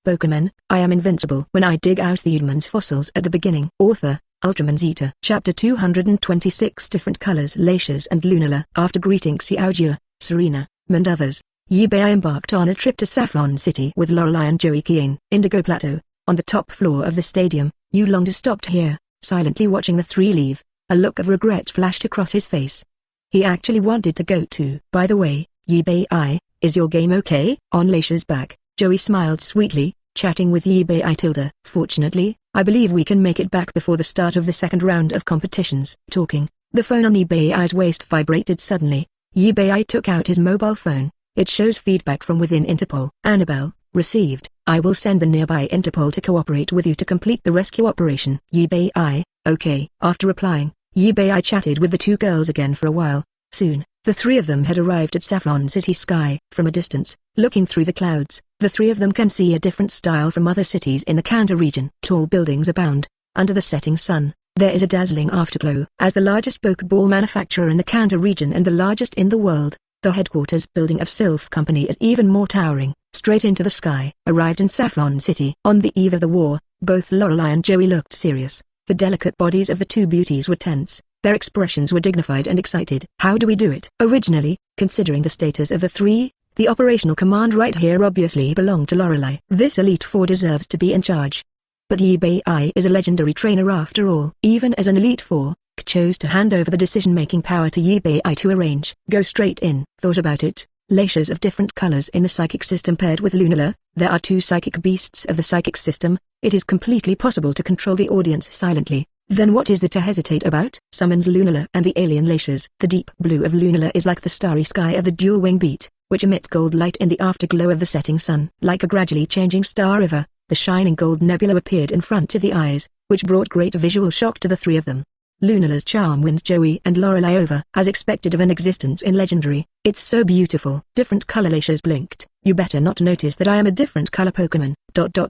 Pokemon, I am invincible when I dig out the Eudemons fossils at the beginning. Author, Ultraman Zeta. Chapter 226 Different Colors Latias and Lunala. After greeting Xiaojia, Serena, and others, Yibei embarked on a trip to Saffron City with Lorelei and Joey Kiawe. Indigo Plateau. On the top floor of the stadium, Yulongdu stopped here, silently watching the three leave. A look of regret flashed across his face. He actually wanted to go too. By the way, Yibei, is your game okay? On Latia's back, Joey smiled sweetly, chatting with Yibei. Fortunately, I believe we can make it back before the start of the second round of competitions. Talking, the phone on Yibei's waist vibrated suddenly. Yibei took out his mobile phone. It shows feedback from within Interpol. Annabelle, received. I will send the nearby Interpol to cooperate with you to complete the rescue operation. Yibei, okay. After replying, Yibei chatted with the two girls again for a while. Soon, the three of them had arrived at Saffron City sky. From a distance, looking through the clouds, the three of them can see a different style from other cities in the Kanto region. Tall buildings abound. Under the setting sun, there is a dazzling afterglow. As the largest Pokeball manufacturer in the Kanto region and the largest in the world, the headquarters building of Sylph Company is even more towering, straight into the sky. Arrived in Saffron City. On the eve of the war, both Lorelei and Joey looked serious. The delicate bodies of the two beauties were tense. Their expressions were dignified and excited. How do we do it? Originally, considering the status of the three, the operational command right here obviously belonged to Lorelei. This Elite Four deserves to be in charge. But Yibei is a legendary trainer after all. Even as an Elite Four, chose to hand over the decision-making power to Yibei to arrange. Go straight in. Thought about it. Latias of different colors in the psychic system paired with Lunala. There are two psychic beasts of the psychic system. It is completely possible to control the audience silently. Then what is there to hesitate about? Summons Lunala and the alien Latias. The deep blue of Lunala is like the starry sky of the dual wing beat, which emits gold light in the afterglow of the setting sun. Like a gradually changing star river, the shining gold nebula appeared in front of the eyes, which brought great visual shock to the three of them. Lunala's charm wins Joey and Lorelei over. As expected of an existence in Legendary, it's so beautiful. Different color Latias blinked. You better not notice that I am a different color Pokemon.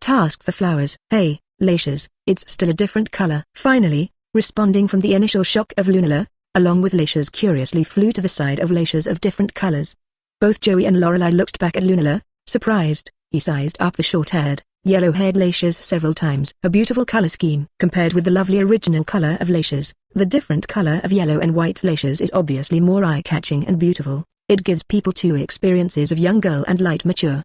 Ask for flowers. Hey, Latias, it's still a different color. Finally, responding from the initial shock of Lunala, along with Latias curiously flew to the side of Latias of different colors. Both Joey and Lorelei looked back at Lunala, surprised. He sized up the short-haired, yellow-haired Latias several times. A beautiful color scheme. Compared with the lovely original color of Latias, the different color of yellow and white Latias is obviously more eye-catching and beautiful. It gives people two experiences of young girl and light mature.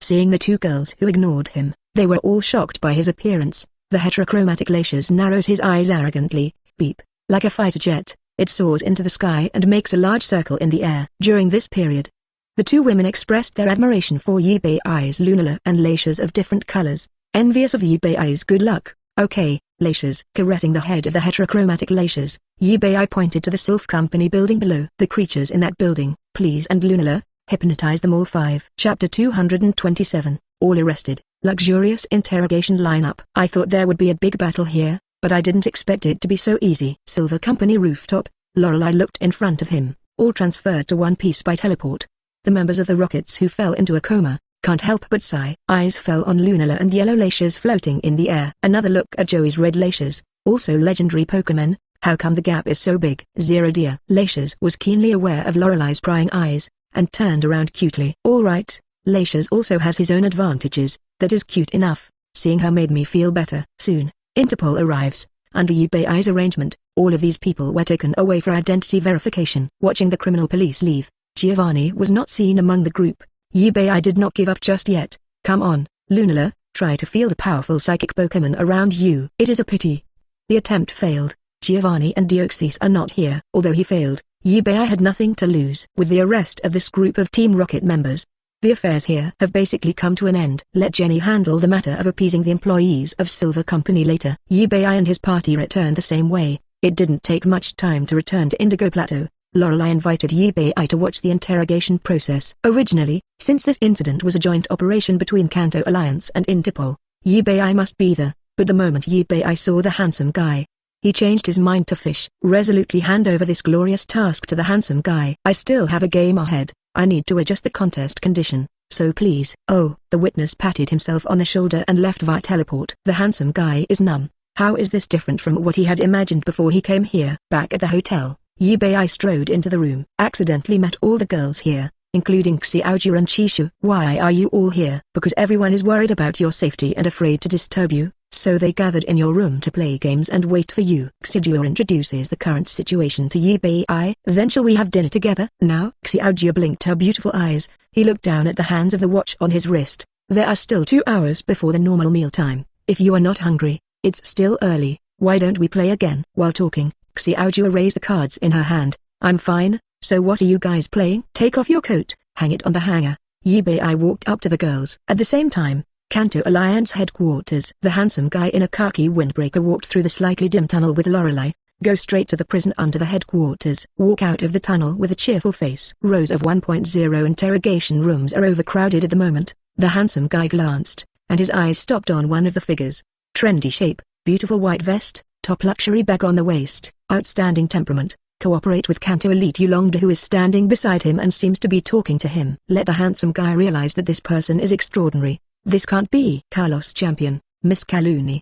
Seeing the two girls who ignored him, they were all shocked by his appearance. The heterochromatic Latias narrowed his eyes arrogantly. Beep. Like a fighter jet, it soars into the sky and makes a large circle in the air. During this period, the two women expressed their admiration for Yibei's Lunala and Latias of different colors, envious of Yibei's good luck. Okay, Latias. Caressing the head of the heterochromatic Latias, Yibei pointed to the Sylph Company building below. The creatures in that building, please, and Lunala, hypnotize them all. 5. Chapter 227, all arrested. Luxurious interrogation lineup. I thought there would be a big battle here, but I didn't expect it to be so easy. Silver Company rooftop. Lorelei looked in front of him, all transferred to one piece by teleport. The members of the Rockets who fell into a coma, can't help but sigh. Eyes fell on Lunala and yellow Latias floating in the air. Another look at Joey's red Latias, also legendary Pokemon. How come the gap is so big? Zero dear. Latias was keenly aware of Lorelei's prying eyes, and turned around cutely. Alright, Latias also has his own advantages, that is cute enough. Seeing her made me feel better. Soon, Interpol arrives. Under Yibei's arrangement, all of these people were taken away for identity verification. Watching the criminal police leave, Giovanni was not seen among the group. Yibei did not give up just yet. Come on, Lunala, try to feel the powerful psychic Pokemon around you. It is a pity the attempt failed. Giovanni and Deoxys are not here. Although he failed, Yibei had nothing to lose. With the arrest of this group of Team Rocket members, the affairs here have basically come to an end. Let Jenny handle the matter of appeasing the employees of Silver Company later. Yibei and his party returned the same way. It didn't take much time to return to Indigo Plateau. Lorelei invited Yibei to watch the interrogation process. Originally, since this incident was a joint operation between Kanto Alliance and Interpol, Yibei must be there, but the moment Yibei saw the handsome guy, he changed his mind to fish. Resolutely hand over this glorious task to the handsome guy. I still have a game ahead. I need to adjust the contest condition, so please. Oh, the witness patted himself on the shoulder and left via teleport. The handsome guy is numb. How is this different from what he had imagined before he came here? Back at the hotel, Yibei strode into the room. Accidentally met all the girls here, including Xiaojia and Chishu. "Why are you all here?" "Because everyone is worried about your safety and afraid to disturb you, so they gathered in your room to play games and wait for you." Xiaojia introduces the current situation to Yi Bei. "Then shall we have dinner together?" "Now?" Xiaojia blinked her beautiful eyes. He looked down at the hands of the watch on his wrist. "There are still 2 hours before the normal meal time. If you are not hungry, it's still early. Why don't we play again?" While talking, Xiaojia raised the cards in her hand. "I'm fine, so what are you guys playing?" "Take off your coat, hang it on the hanger." Yi Bei walked up to the girls. At the same time, Kanto Alliance headquarters. The handsome guy in a khaki windbreaker walked through the slightly dim tunnel with Lorelei. "Go straight to the prison under the headquarters." Walk out of the tunnel with a cheerful face. Rows of 1.0 interrogation rooms are overcrowded at the moment. The handsome guy glanced, and his eyes stopped on one of the figures. Trendy shape, beautiful white vest, top luxury bag on the waist, outstanding temperament. Cooperate with Kanto Elite Yulongdu, who is standing beside him and seems to be talking to him. Let the handsome guy realize that this person is extraordinary. This can't be Carlos Champion, Miss Kaluni.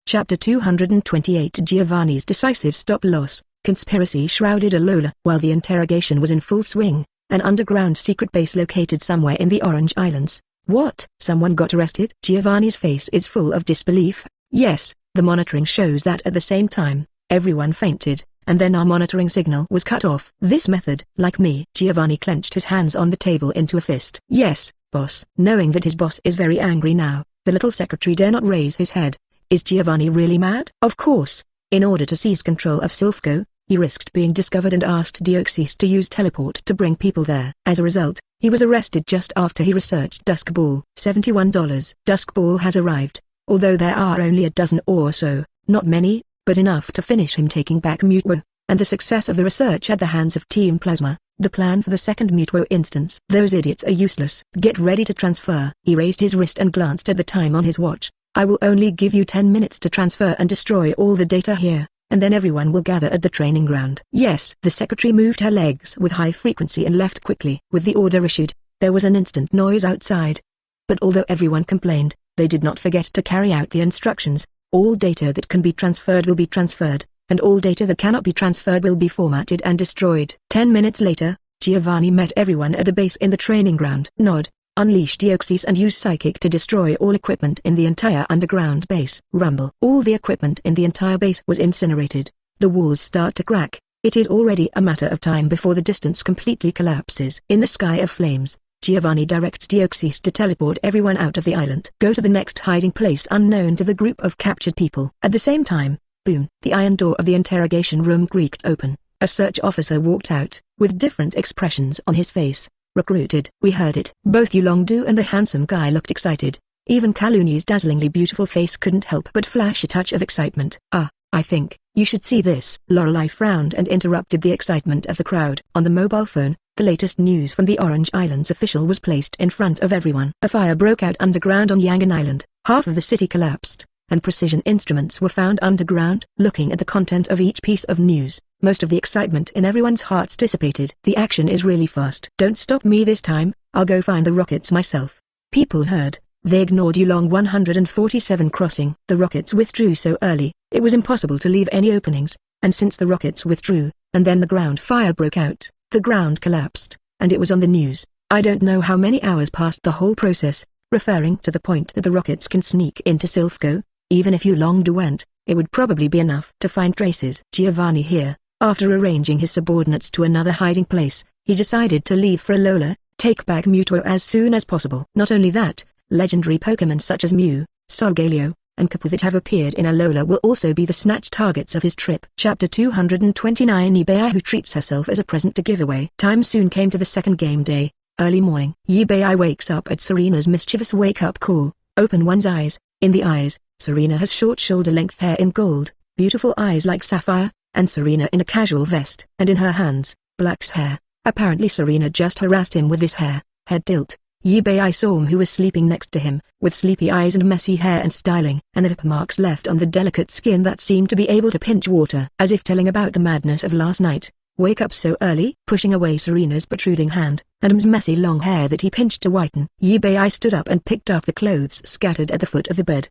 Chapter 228 Giovanni's Decisive Stop-Loss, Conspiracy Shrouded Alola. While the interrogation was in full swing, an underground secret base located somewhere in the Orange Islands. "What? Someone got arrested?" Giovanni's face is full of disbelief. "Yes, the monitoring shows that at the same time, everyone fainted, and then our monitoring signal was cut off." "This method, like me." Giovanni clenched his hands on the table into a fist. "Yes, boss." Knowing that his boss is very angry now, the little secretary dare not raise his head. Is Giovanni really mad? Of course. In order to seize control of Silphco, he risked being discovered and asked Deoxys to use teleport to bring people there. As a result, he was arrested just after he researched Dusk Ball. $71. Dusk Ball has arrived, although there are only a dozen or so, not many, but enough to finish him taking back Mewtwo, and the success of the research at the hands of Team Plasma, the plan for the second Mewtwo instance. Those idiots are useless. Get ready to transfer. He raised his wrist and glanced at the time on his watch. "I will only give you 10 minutes to transfer and destroy all the data here, and then everyone will gather at the training ground." "Yes." The secretary moved her legs with high frequency and left quickly. With the order issued, there was an instant noise outside. But although everyone complained, they did not forget to carry out the instructions. All data that can be transferred will be transferred, and all data that cannot be transferred will be formatted and destroyed. 10 minutes later, Giovanni met everyone at the base in the training ground. "Nod. Unleash Deoxys and use Psychic to destroy all equipment in the entire underground base." Rumble. All the equipment in the entire base was incinerated. The walls start to crack. It is already a matter of time before the distance completely collapses. In the sky of flames, Giovanni directs Deoxys to teleport everyone out of the island. "Go to the next hiding place unknown to the group of captured people." At the same time, boom, the iron door of the interrogation room creaked open. A search officer walked out, with different expressions on his face. "Recruited." "We heard it." Both Yulongdu and the handsome guy looked excited. Even Kaluni's dazzlingly beautiful face couldn't help but flash a touch of excitement. I think, you should see this." Lorelei frowned and interrupted the excitement of the crowd. On the mobile phone, the latest news from the Orange Islands official was placed in front of everyone. A fire broke out underground on Yangon Island. Half of the city collapsed, and precision instruments were found underground. Looking at the content of each piece of news, most of the excitement in everyone's hearts dissipated. "The action is really fast. Don't stop me this time, I'll go find the rockets myself." People heard. They ignored Yulong 147 crossing. The rockets withdrew so early, it was impossible to leave any openings, and since the rockets withdrew, and then the ground fire broke out, the ground collapsed, and it was on the news. "I don't know how many hours passed the whole process," referring to the point that the rockets can sneak into Silphco. "Even if Yulongdu went, it would probably be enough to find traces." Giovanni here, after arranging his subordinates to another hiding place, he decided to leave for Alola, take back Mewtwo as soon as possible. Not only that, legendary Pokémon such as Mew, Solgaleo, and Kapu that have appeared in Alola will also be the snatch targets of his trip. Chapter 229 Yibei, who treats herself as a present to give away. Time soon came to the second game day. Early morning. Yibei wakes up at Serena's mischievous wake-up call. Open one's eyes. In the eyes, Serena has short shoulder-length hair in gold, beautiful eyes like sapphire, and Serena in a casual vest. And in her hands, Black's hair. Apparently Serena just harassed him with this hair. Head tilt. Yibei saw him who was sleeping next to him, with sleepy eyes and messy hair and styling, and the rip marks left on the delicate skin that seemed to be able to pinch water, as if telling about the madness of last night. Wake up so early? Pushing away Serena's protruding hand, and M's messy long hair that he pinched to whiten. Yibei stood up and picked up the clothes scattered at the foot of the bed.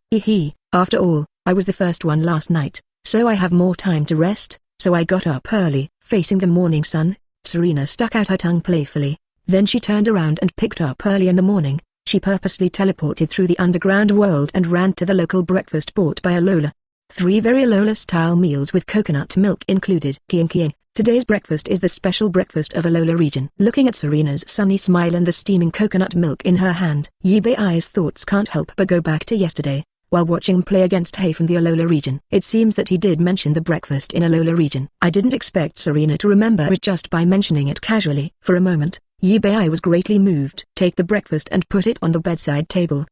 After all, I was the first one last night, so I have more time to rest, so I got up early. Facing the morning sun, Serena stuck out her tongue playfully. Then she turned around and picked up early in the morning. She purposely teleported through the underground world and ran to the local breakfast bought by Alola. 3 very Alola-style meals with coconut milk included. Kiawe. Today's breakfast is the special breakfast of Alola region. Looking at Serena's sunny smile and the steaming coconut milk in her hand, Yubei's thoughts can't help but go back to yesterday, while watching play against Hay from the Alola region. It seems that he did mention the breakfast in Alola region. I didn't expect Serena to remember it just by mentioning it casually. For a moment, Yubei was greatly moved. Take the breakfast and put it on the bedside table.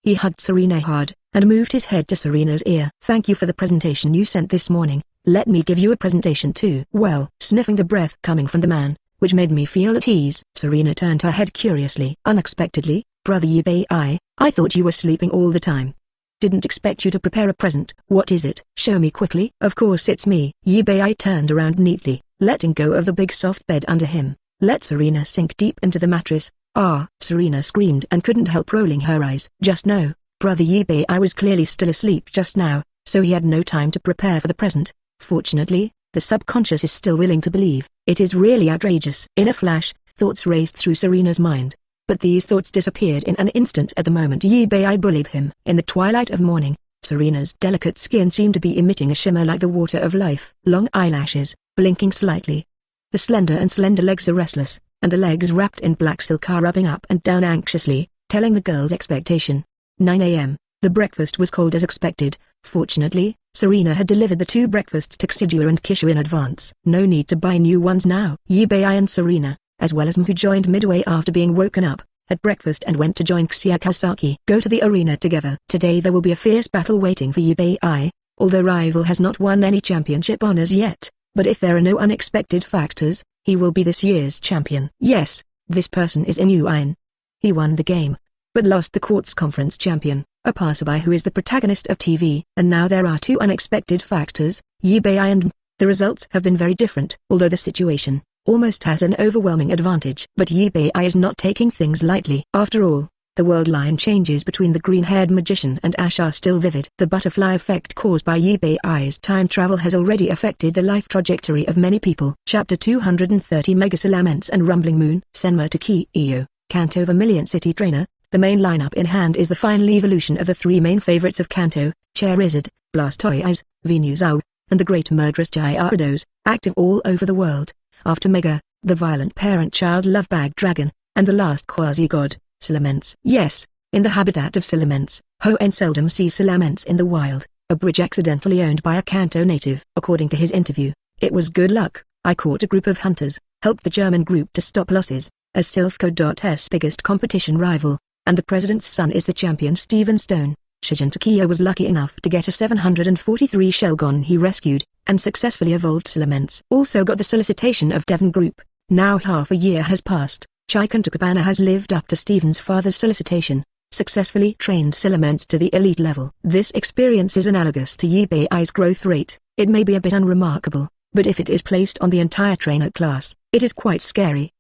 He hugged Serena hard, and moved his head to Serena's ear. Thank you for the presentation you sent this morning. Let me give you a presentation too. Well, sniffing the breath coming from the man, which made me feel at ease. Serena turned her head curiously. Unexpectedly, brother Yubei, I thought you were sleeping all the time. Didn't expect you to prepare a present. What is it? Show me quickly. Of course it's me. Yubei turned around neatly, letting go of the big soft bed under him. Let Serena sink deep into the mattress. Ah! Serena screamed and couldn't help rolling her eyes. Just no, brother Yubei was clearly still asleep just now, so he had no time to prepare for the present. Fortunately, the subconscious is still willing to believe. It is really outrageous. In a flash, thoughts raced through Serena's mind. But these thoughts disappeared in an instant at the moment Yubei bullied him. In the twilight of morning, Serena's delicate skin seemed to be emitting a shimmer like the water of life. Long eyelashes, blinking slightly. The slender legs are restless, and the legs wrapped in black silk are rubbing up and down anxiously, telling the girl's expectation. 9 a.m. The breakfast was cold as expected. Fortunately, Serena had delivered the 2 breakfasts to Xidua and Kishu in advance. No need to buy new ones now. Yubei and Serena, as well as who joined midway after being woken up, had breakfast and went to join Xiakasaki. Go to the arena together. Today there will be a fierce battle waiting for Yubei, although rival has not won any championship honors yet, but if there are no unexpected factors, he will be this year's champion. Yes, this person is Inuine. He won the game, but lost the quartz conference champion, a passerby who is the protagonist of TV. And now there are 2 unexpected factors, Yubei and the results have been very different. Although the situation almost has an overwhelming advantage. But Yubei is not taking things lightly. After all, the world line changes between the green-haired magician and Ash are still vivid. The butterfly effect caused by Yubei's time travel has already affected the life trajectory of many people. Chapter 230 Mega Salamence and Rumbling Moon. Senma Tachiyo, Kanto Vermilion City Trainer. The main lineup in hand is the final evolution of the 3 main favorites of Kanto, Charizard, Blastoise, Venusaur, and the great murderous Gyarados, active all over the world. After Mega, the violent parent-child love bag dragon, and the last quasi-god, Salamence. Yes, in the habitat of Salamence, Hoenn seldom sees Salamence in the wild, a bridge accidentally owned by a Kanto native. According to his interview, it was good luck. I caught a group of hunters, helped the German group to stop losses, as Silphco.'s biggest competition rival, and the president's son is the champion Steven Stone. Shijin Tachiyo was lucky enough to get a 743 Shelgon he rescued, and successfully evolved Salamence. Also got the solicitation of Devon Group. Now half a year has passed, Chiken Takabana has lived up to Steven's father's solicitation, successfully trained Salamence to the elite level. This experience is analogous to Yubei's growth rate. It may be a bit unremarkable, but if it is placed on the entire trainer class, it is quite scary.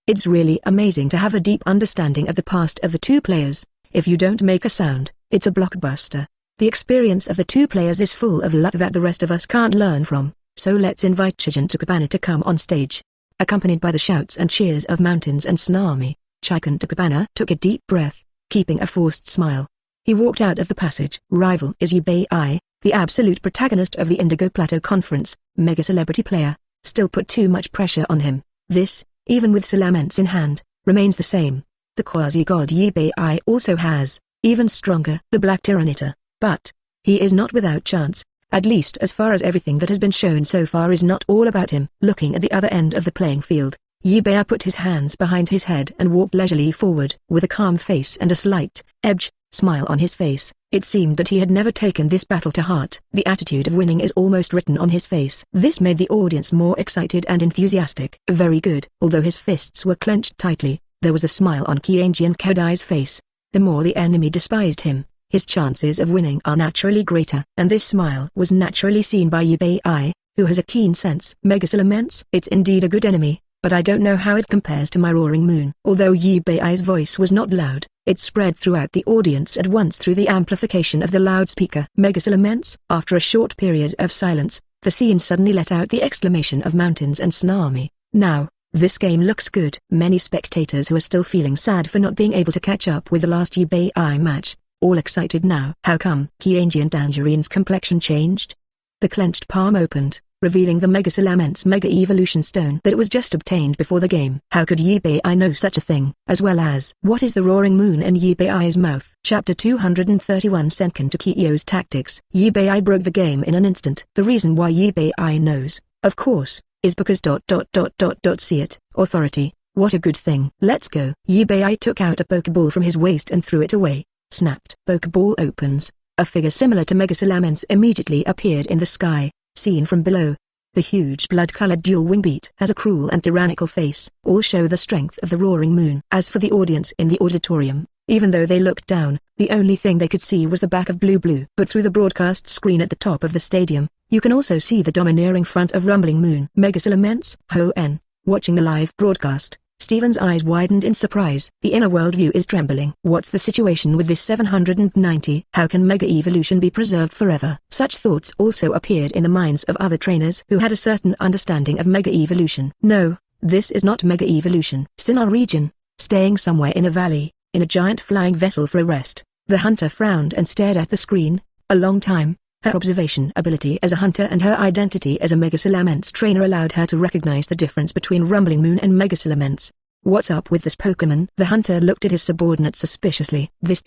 It's really amazing to have a deep understanding of the past of the 2 players. If you don't make a sound, it's a blockbuster. The experience of the 2 players is full of luck that the rest of us can't learn from, so let's invite Chiken Takabana to come on stage. Accompanied by the shouts and cheers of Mountains and Tsunami, Chiken Takabana took a deep breath, keeping a forced smile. He walked out of the passage. Rival is Yubei, the absolute protagonist of the Indigo Plateau Conference, mega celebrity player, still put too much pressure on him. This, even with Salamence in hand, remains the same. The quasi-god Yubei also has, even stronger, the Black Turtonator, but he is not without chance, at least as far as everything that has been shown so far is not all about him. Looking at the other end of the playing field, Yubei put his hands behind his head and walked leisurely forward. With a calm face and a slight, edge, smile on his face, it seemed that he had never taken this battle to heart. The attitude of winning is almost written on his face. This made the audience more excited and enthusiastic. Very good. Although his fists were clenched tightly, there was a smile on Kianjian Kodai's face. The more the enemy despised him, his chances of winning are naturally greater. And this smile was naturally seen by Yubei, who has a keen sense. Mega Salamence? It's indeed a good enemy, but I don't know how it compares to my Roaring Moon. Although Yubei's voice was not loud, it spread throughout the audience at once through the amplification of the loudspeaker. Mega Salamence? After a short period of silence, the scene suddenly let out the exclamation of Mountains and Tsunami. Now, This game looks good. Many spectators who are still feeling sad for not being able to catch up with the last UBI match, all excited now. How come? Kiawe and Tangerine's complexion changed? The clenched palm opened, revealing the Mega Salamence Mega Evolution Stone that was just obtained before the game. How could UBI know such a thing? As well as, what is the roaring moon in UBI's mouth? Chapter 231 Senken Tachiyo's Tactics. UBI broke the game in an instant. The reason why UBI knows, of course, is because ... See it, authority, what a good thing. Let's go. UBI took out a Pokeball from his waist and threw it away. Snapped. Pokeball opens. A figure similar to Mega Salamence immediately appeared in the sky, seen from below. The huge blood-colored dual wing beat has a cruel and tyrannical face. All show the strength of the roaring moon. As for the audience in the auditorium, even though they looked down, the only thing they could see was the back of Blue. But through the broadcast screen at the top of the stadium, you can also see the domineering front of Rumbling Moon. Mega Salamence. Ho-en. Watching the live broadcast, Steven's eyes widened in surprise. The inner world view is trembling. What's the situation with this 790? How can Mega Evolution be preserved forever? Such thoughts also appeared in the minds of other trainers who had a certain understanding of Mega Evolution. No, this is not Mega Evolution. Sinnoh region. Staying somewhere in a valley, in a giant flying vessel for a rest, the hunter frowned and stared at the screen, a long time. Her observation ability as a hunter and her identity as a Mega Salamence trainer allowed her to recognize the difference between Rumbling Moon and Mega Salamence. What's up with this Pokemon? The hunter looked at his subordinate suspiciously. This ...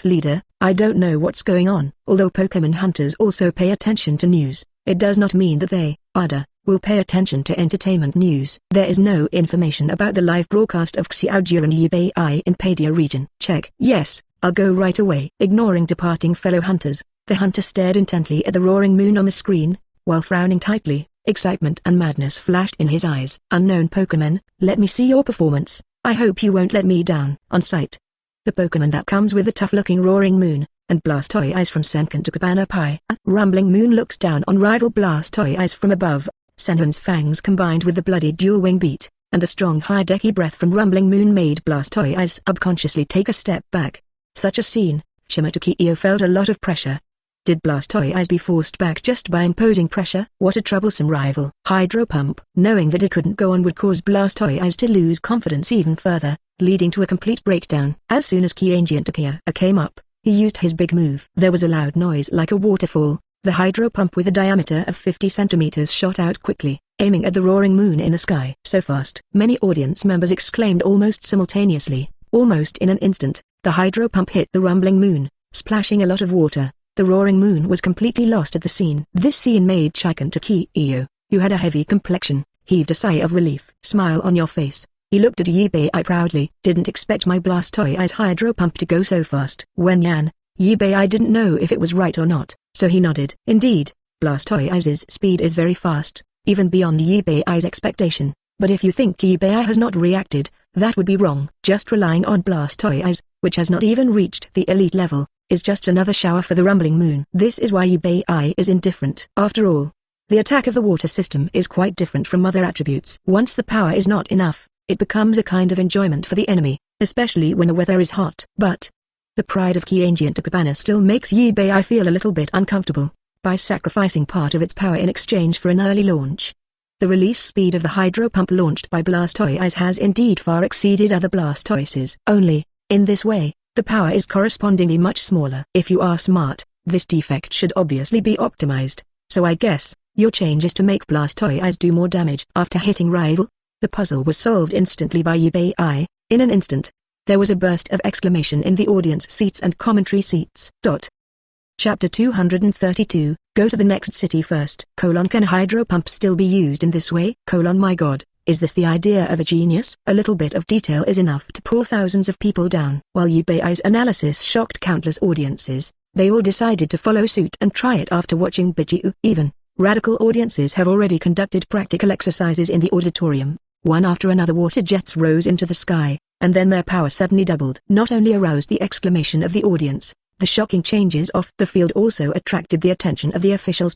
leader, I don't know what's going on. Although Pokemon hunters also pay attention to news, it does not mean that they, ADA, will pay attention to entertainment news. There is no information about the live broadcast of Xiaojia and UBI in Padia region. Check. Yes, I'll go right away. Ignoring departing fellow hunters, the hunter stared intently at the roaring moon on the screen, while frowning tightly. Excitement and madness flashed in his eyes. Unknown Pokemon, let me see your performance. I hope you won't let me down. On sight, the Pokemon that comes with the tough-looking roaring moon, and Blastoise from Senken to Cabana Pie. Rumbling Moon looks down on rival Blastoise from above. Senken's fangs combined with the bloody dual wing beat, and the strong high-decky breath from Rumbling Moon made Blastoise subconsciously take a step back. Such a scene, Tachiyo felt a lot of pressure. Did Blastoise be forced back just by imposing pressure? What a troublesome rival. Hydro Pump. Knowing that it couldn't go on would cause Blastoise to lose confidence even further, leading to a complete breakdown. As soon as Kiawe and Tachiyo came up, he used his big move. There was a loud noise like a waterfall. The Hydro Pump with a diameter of 50 centimeters shot out quickly, aiming at the roaring moon in the sky. So fast. Many audience members exclaimed almost simultaneously. Almost in an instant, the Hydro Pump hit the Rumbling Moon, splashing a lot of water. The roaring moon was completely lost at the scene. This scene made Tachiyo, who had a heavy complexion, heaved a sigh of relief. Smile on your face. He looked at UBI proudly. Didn't expect my Blastoise Hydro Pump to go so fast. When UBI didn't know if it was right or not, so he nodded. Indeed, Blastoise's speed is very fast, even beyond UBI's expectation. But if you think UBI has not reacted, that would be wrong. Just relying on Blastoise, which has not even reached the elite level, is just another shower for the Rumbling Moon. This is why UBI is indifferent. After all, the attack of the water system is quite different from other attributes. Once the power is not enough, it becomes a kind of enjoyment for the enemy, especially when the weather is hot. But the pride of Kiawe and Takabana still makes UBI feel a little bit uncomfortable, by sacrificing part of its power in exchange for an early launch. The release speed of the Hydro Pump launched by Blastoise has indeed far exceeded other Blastoises. Only, in this way, the power is correspondingly much smaller. If you are smart, this defect should obviously be optimized, so I guess, your change is to make Blastoise do more damage. After hitting rival, the puzzle was solved instantly by UBI. In an instant, there was a burst of exclamation in the audience seats and commentary seats. Chapter 232, Go to the next city first. Can a Hydro Pump still be used in this way? My god. Is this the idea of a genius? A little bit of detail is enough to pull thousands of people down. While UBI's analysis shocked countless audiences, they all decided to follow suit and try it after watching Bbook. Even radical audiences have already conducted practical exercises in the auditorium. One after another water jets rose into the sky, and then their power suddenly doubled. Not only aroused the exclamation of the audience, the shocking changes off the field also attracted the attention of the officials.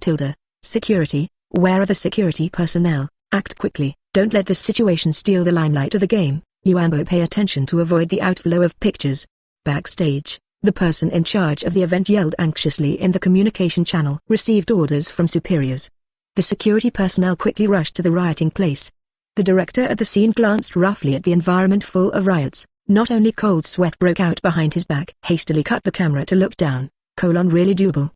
Security, where are the security personnel? Act quickly. Don't let this situation steal the limelight of the game. Yuambo, pay attention to avoid the outflow of pictures. Backstage, the person in charge of the event yelled anxiously in the communication channel. Received orders from superiors. The security personnel quickly rushed to the rioting place. The director at the scene glanced roughly at the environment full of riots. Not only cold sweat broke out behind his back, hastily cut the camera to look down. Really doable.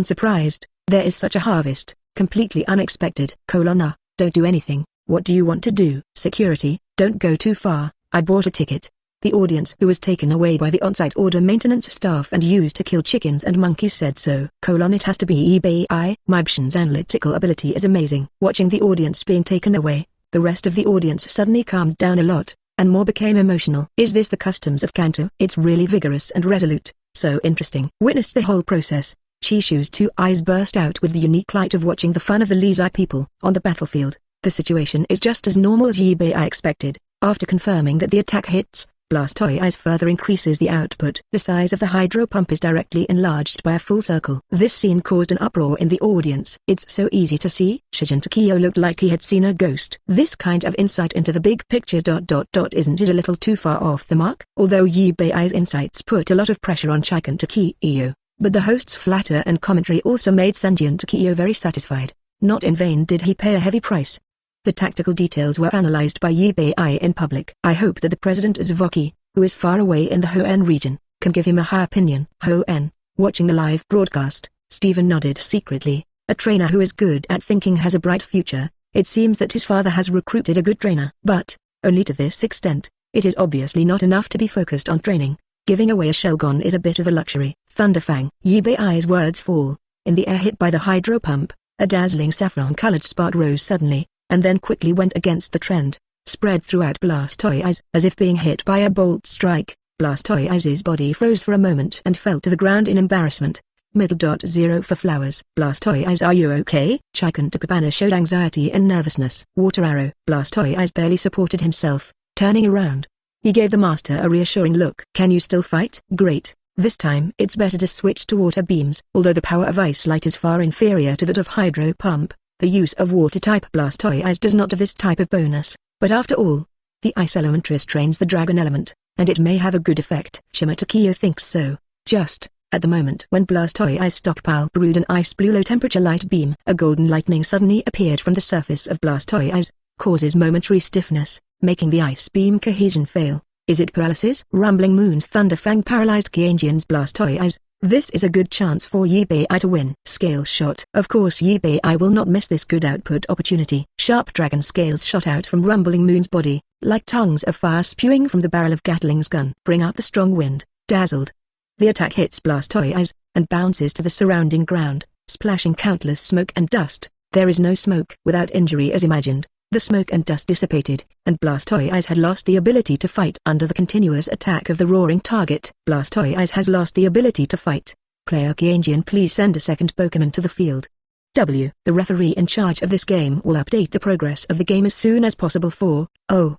Surprised. There is such a harvest. Completely unexpected. Don't do anything. What do you want to do? Security, don't go too far. I bought a ticket. The audience who was taken away by the on-site order maintenance staff and used to kill chickens and monkeys said so. It has to be eBay. Mybshin's analytical ability is amazing. Watching the audience being taken away, the rest of the audience suddenly calmed down a lot, and more became emotional. Is this the customs of Kanto? It's really vigorous and resolute, so interesting. Witnessed the whole process. Chishu's two eyes burst out with the unique light of watching the fun of the Lizai people on the battlefield. The situation is just as normal as I expected. After confirming that the attack hits, Blastoise further increases the output. The size of the hydro pump is directly enlarged by a full circle. This scene caused an uproar in the audience. It's so easy to see. Tachiyo looked like he had seen a ghost. This kind of insight into the big picture ... Isn't it a little too far off the mark? Although Yibei's insights put a lot of pressure on Tachiyo, but the host's flatter and commentary also made Tachiyo very satisfied. Not in vain did he pay a heavy price. The tactical details were analyzed by Yibei in public. I hope that the president Zvoki, who is far away in the Hoenn region, can give him a high opinion. Hoenn. Watching the live broadcast, Stephen nodded secretly. A trainer who is good at thinking has a bright future. It seems that his father has recruited a good trainer. But, only to this extent. It is obviously not enough to be focused on training. Giving away a Shelgon is a bit of a luxury. Thunderfang. Yibei's words fall. In the air hit by the hydro pump, a dazzling saffron-colored spark rose suddenly, and then quickly went against the trend, spread throughout Blastoise. As if being hit by a bolt strike, Blastoise's body froze for a moment and fell to the ground in embarrassment. .0 for flowers. Blastoise, are you okay? Takabana showed anxiety and nervousness. Water arrow. Blastoise barely supported himself, turning around. He gave the master a reassuring look. Can you still fight? Great. This time it's better to switch to water beams. Although the power of Ice Light is far inferior to that of Hydro Pump, the use of water-type Blastoise does not have this type of bonus. But after all, the Ice element restrains the Dragon element, and it may have a good effect. Tachiyo thinks so. Just, at the moment when Blastoise stockpile brewed an ice blue low-temperature light beam, a golden lightning suddenly appeared from the surface of Blastoise, causes momentary stiffness, making the ice beam cohesion fail. Is it paralysis? Rumbling Moon's Thunderfang paralyzed Kianjian's Blastoise. This is a good chance for Yibei to win. Scale shot. Of course Yibei will not miss this good output opportunity. Sharp dragon scales shot out from Rumbling Moon's body, like tongues of fire spewing from the barrel of Gatling's gun. Bring out the strong wind. Dazzled. The attack hits Blastoise, and bounces to the surrounding ground, splashing countless smoke and dust. There is no smoke. Without injury as imagined, the smoke and dust dissipated, and Blastoise had lost the ability to fight under the continuous attack of the roaring target. Blastoise has lost the ability to fight. Player Kianjian, please send a second Pokemon to the field. The referee in charge of this game will update the progress of the game as soon as possible for,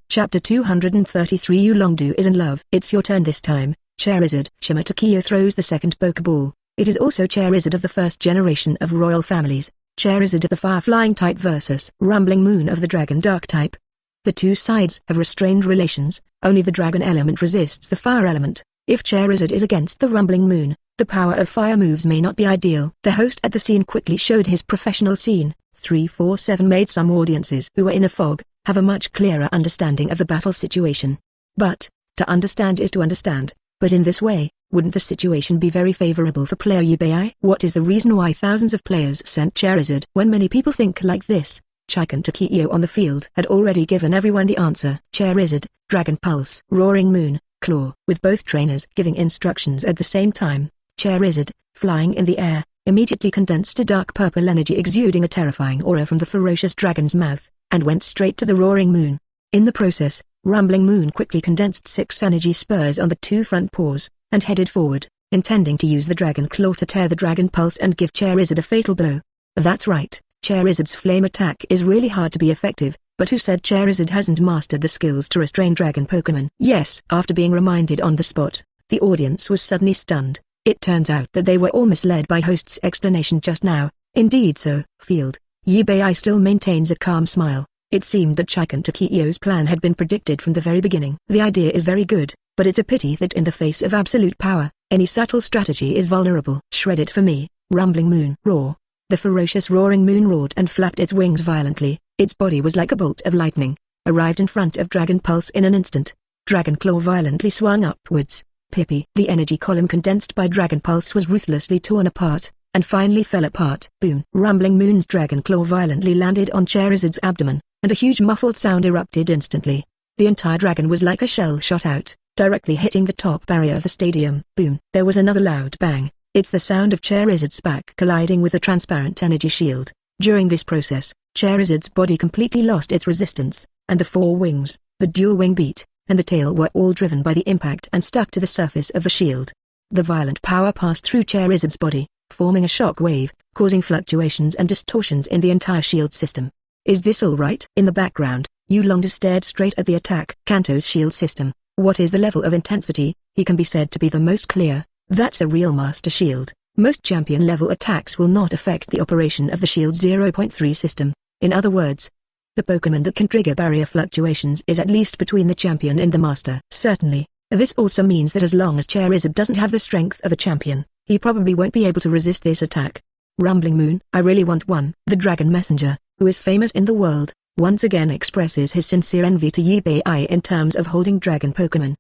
Chapter 233 Yulongdu is in love. It's your turn this time, Charizard. Tachiyo throws the second Pokeball. It is also Charizard of the first generation of royal families. Charizard of the Fire-Flying type versus Rumbling Moon of the Dragon Dark type. The two sides have restrained relations, only the Dragon element resists the Fire element. If Charizard is against the Rumbling Moon, the power of Fire moves may not be ideal. The host at the scene quickly showed his professional scene. 347 made some audiences who were in a fog, have a much clearer understanding of the battle situation. But, to understand is to understand, but in this way, wouldn't the situation be very favorable for player Yibei? What is the reason why thousands of players sent Charizard? When many people think like this, Tachiyo on the field had already given everyone the answer. Charizard, Dragon Pulse, Roaring Moon, Claw. With both trainers giving instructions at the same time, Charizard, flying in the air, immediately condensed a dark purple energy exuding a terrifying aura from the ferocious dragon's mouth, and went straight to the Roaring Moon. In the process, Rumbling Moon quickly condensed 6 energy spurs on the 2 front paws, and headed forward, intending to use the Dragon Claw to tear the Dragon Pulse and give Charizard a fatal blow. That's right, Charizard's flame attack is really hard to be effective, but who said Charizard hasn't mastered the skills to restrain Dragon Pokemon? Yes. After being reminded on the spot, the audience was suddenly stunned. It turns out that they were all misled by host's explanation just now. Indeed so. Field. Yibei still maintains a calm smile. It seemed that Tachiyo's plan had been predicted from the very beginning. The idea is very good, but it's a pity that in the face of absolute power, any subtle strategy is vulnerable. Shred it for me, Rumbling Moon. Roar. The ferocious Roaring Moon roared and flapped its wings violently. Its body was like a bolt of lightning, arrived in front of Dragon Pulse in an instant. Dragon Claw violently swung upwards. Pippi. The energy column condensed by Dragon Pulse was ruthlessly torn apart, and finally fell apart. Boom! Rumbling Moon's Dragon Claw violently landed on Charizard's abdomen, and a huge muffled sound erupted instantly. The entire dragon was like a shell shot out, directly hitting the top barrier of the stadium. Boom! There was another loud bang. It's the sound of Charizard's back colliding with the transparent energy shield. During this process, Charizard's body completely lost its resistance, and the four wings, the dual wing beat, and the tail were all driven by the impact and stuck to the surface of the shield. The violent power passed through Charizard's body, forming a shock wave, causing fluctuations and distortions in the entire shield system. Is this all right? In the background, Yulongdu stared straight at the attack. Kanto's shield system. What is the level of intensity? He can be said to be the most clear. That's a real master shield. Most champion-level attacks will not affect the operation of the shield 0.3 system. In other words, the Pokémon that can trigger barrier fluctuations is at least between the champion and the master. Certainly, this also means that as long as Charizard doesn't have the strength of a champion, he probably won't be able to resist this attack. Rumbling Moon, I really want one. The Dragon Messenger, who is famous in the world, once again expresses his sincere envy to Yubei in terms of holding dragon Pokémon.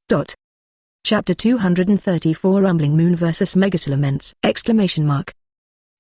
Chapter 234 Rumbling Moon vs Mega Salamence!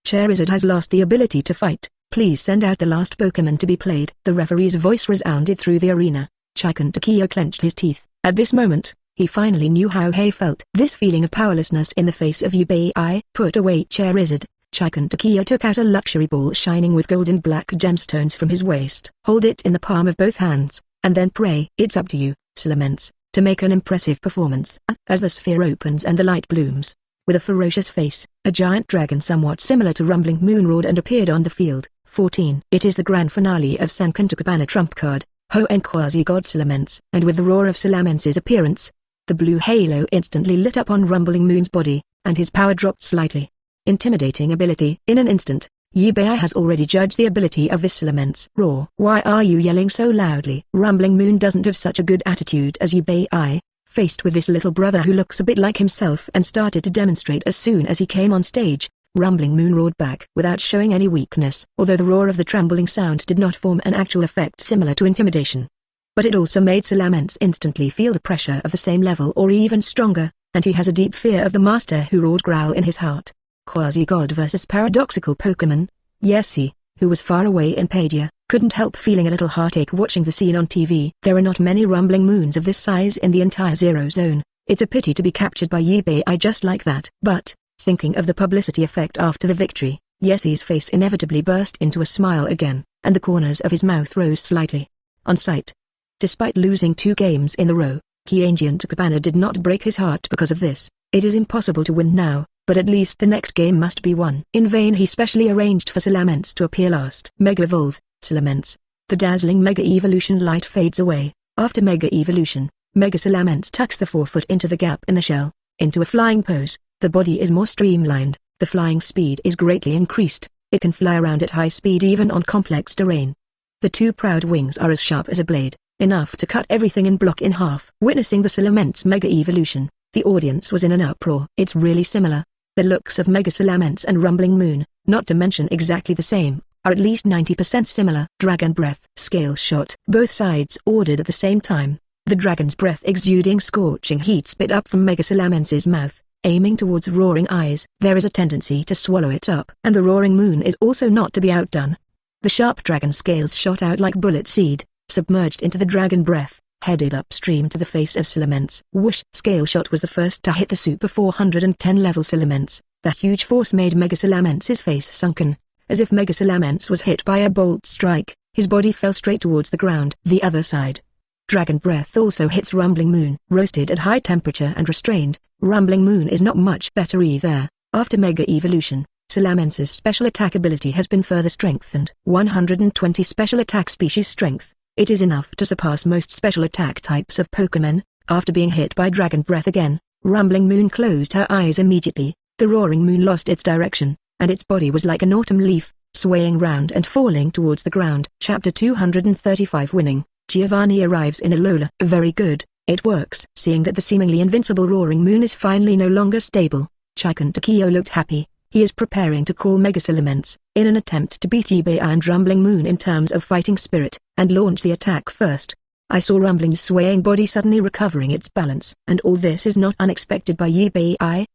Charizard has lost the ability to fight. Please send out the last Pokémon to be played. The referee's voice resounded through the arena. Tachiyo clenched his teeth. At this moment, he finally knew how he felt. This feeling of powerlessness in the face of Yubei. Put away Charizard. Tachiyo took out a luxury ball shining with golden black gemstones from his waist. Hold it in the palm of both hands, and then pray. It's up to you, Salamence, to make an impressive performance. As the sphere opens and the light blooms, with a ferocious face, a giant dragon somewhat similar to Rumbling Moon roared and appeared on the field. 14. It is the grand finale of Senken to Cabana trump card, Ho-En Quasi-God Salamence. And with the roar of Salamence's appearance, the blue halo instantly lit up on Rumbling Moon's body, and his power dropped slightly. Intimidating ability. In an instant, Yubei has already judged the ability of this Salamence. Roar. Why are you yelling so loudly? Rumbling Moon doesn't have such a good attitude as Yubei, faced with this little brother who looks a bit like himself and started to demonstrate as soon as he came on stage. Rumbling Moon roared back without showing any weakness, although the roar of the trembling sound did not form an actual effect similar to intimidation. But it also made Salamence instantly feel the pressure of the same level or even stronger, and he has a deep fear of the master who roared growl in his heart. Quasi-God versus paradoxical Pokémon. Yessie, who was far away in Padia, couldn't help feeling a little heartache watching the scene on TV. There are not many Rumbling Moons of this size in the entire Zero Zone. It's a pity to be captured by Yubei just like that. But, thinking of the publicity effect after the victory, Yessie's face inevitably burst into a smile again, and the corners of his mouth rose slightly. On sight. Despite losing 2 games in a row, Kianjian Takabana did not break his heart because of this. It is impossible to win now, but at least the next game must be won. In vain he specially arranged for Salamence to appear last. Mega Evolve, Salamence. The dazzling Mega Evolution light fades away. After Mega Evolution, Mega Salamence tucks the forefoot into the gap in the shell, into a flying pose. The body is more streamlined, the flying speed is greatly increased, it can fly around at high speed even on complex terrain. The 2 proud wings are as sharp as a blade, enough to cut everything in block in half. Witnessing the Salamence Mega Evolution, the audience was in an uproar. It's really similar. The looks of Mega Salamence and Rumbling Moon, not to mention exactly the same, are at least 90% similar. Dragon Breath. Scale Shot. Both sides ordered at the same time, the dragon's breath exuding scorching heat spit up from Mega Salamence's mouth, aiming towards Roaring Eyes. There is a tendency to swallow it up. And the Roaring Moon is also not to be outdone. The sharp dragon scales shot out like bullet seed, submerged into the dragon breath, headed upstream to the face of Salamence. Whoosh! Scale Shot was the first to hit the Super 410 level Salamence. The huge force made Mega Salamence's face sunken, as if Mega Salamence was hit by a bolt strike. His body fell straight towards the ground. The other side. Dragon Breath also hits Rumbling Moon. Roasted at high temperature and restrained, Rumbling Moon is not much better either. After Mega Evolution, Salamence's special attack ability has been further strengthened. 120 special attack species strength. It is enough to surpass most special attack types of Pokémon. After being hit by Dragon Breath again, Rumbling Moon closed her eyes immediately. The Roaring Moon lost its direction, and its body was like an autumn leaf, swaying round and falling towards the ground. Chapter 235 Winning. Giovanni arrives in Alola. Very good, it works. Seeing that the seemingly invincible Roaring Moon is finally no longer stable, Tachiyo looked happy. He is preparing to call Mega Salamence, in an attempt to beat Yubei and Rumbling Moon in terms of fighting spirit, and launch the attack first. I saw Rumbling's swaying body suddenly recovering its balance. And all this is not unexpected by Yi.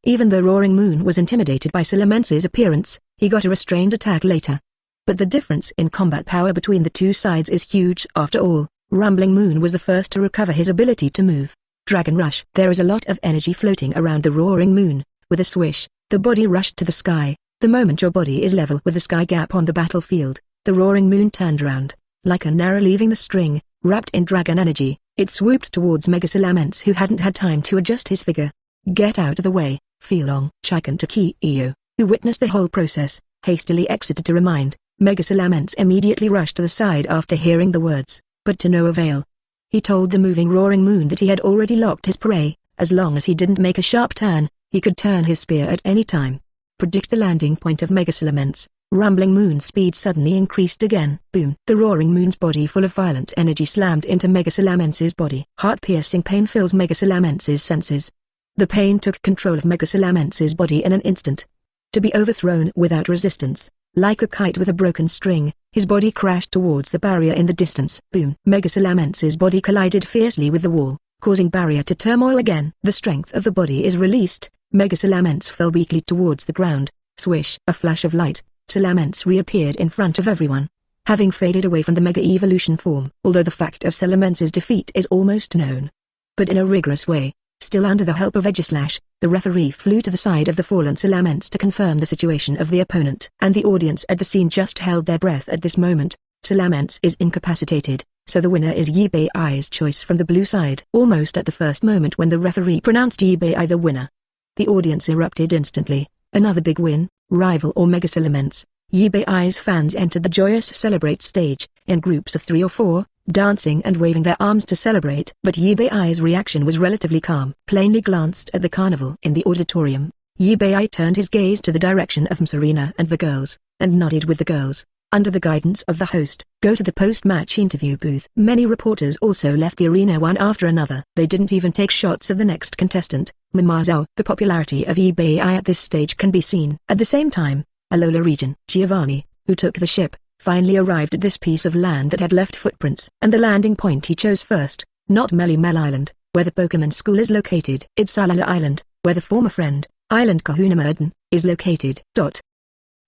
Even though Roaring Moon was intimidated by Salamence's appearance, he got a restrained attack later. But the difference in combat power between the two sides is huge after all. Rumbling Moon was the first to recover his ability to move. Dragon Rush. There is a lot of energy floating around the Roaring Moon. With a swish, the body rushed to the sky. The moment your body is level with the sky gap on the battlefield, the Roaring Moon turned around. Like an arrow leaving the string, wrapped in dragon energy, it swooped towards Mega Salamence, who hadn't had time to adjust his figure. Get out of the way, Feelong. Chiken Tachiyo, who witnessed the whole process, hastily exited to remind. Mega Salamence immediately rushed to the side after hearing the words, but to no avail. He told the moving Roaring Moon that he had already locked his prey. As long as he didn't make a sharp turn, he could turn his spear at any time. Predict the landing point of Mega Salamence. Rumbling Moon's speed suddenly increased again. Boom! The Roaring Moon's body full of violent energy slammed into Mega Salamence's body. Heart-piercing pain fills Mega Salamence's senses. The pain took control of Mega Salamence's body in an instant. To be overthrown without resistance, like a kite with a broken string, his body crashed towards the barrier in the distance. Boom! Mega Salamence's body collided fiercely with the wall, causing barrier to turmoil again. The strength of the body is released. Mega Salamence fell weakly towards the ground. Swish! A flash of light. Salamence reappeared in front of everyone, having faded away from the Mega Evolution form. Although the fact of Salamence's defeat is almost known, but in a rigorous way, still under the help of Edgeslash, the referee flew to the side of the fallen Salamence to confirm the situation of the opponent. And the audience at the scene just held their breath at this moment. Salamence is incapacitated, so the winner is Yi choice from the blue side. Almost at the first moment when the referee pronounced Yi the winner, the audience erupted instantly. Another big win, rival or Mega Salamence. Yi fans entered the joyous celebrate stage, in groups of 3 or 4, dancing and waving their arms to celebrate. But Yi reaction was relatively calm. Plainly glanced at the carnival in the auditorium, Yi turned his gaze to the direction of Serena and the girls, and nodded with the girls, under the guidance of the host. Go to the post-match interview booth. Many reporters also left the arena one after another. They didn't even take shots of the next contestant, Mamazao. The popularity of Yi at this stage can be seen. At the same time, Alola region. Giovanni, who took the ship, finally arrived at this piece of land that had left footprints. And the landing point he chose first, not Melimel Island, where the Pokemon school is located. It's Alola Island, where the former friend, Island Kahuna Merdan, is located.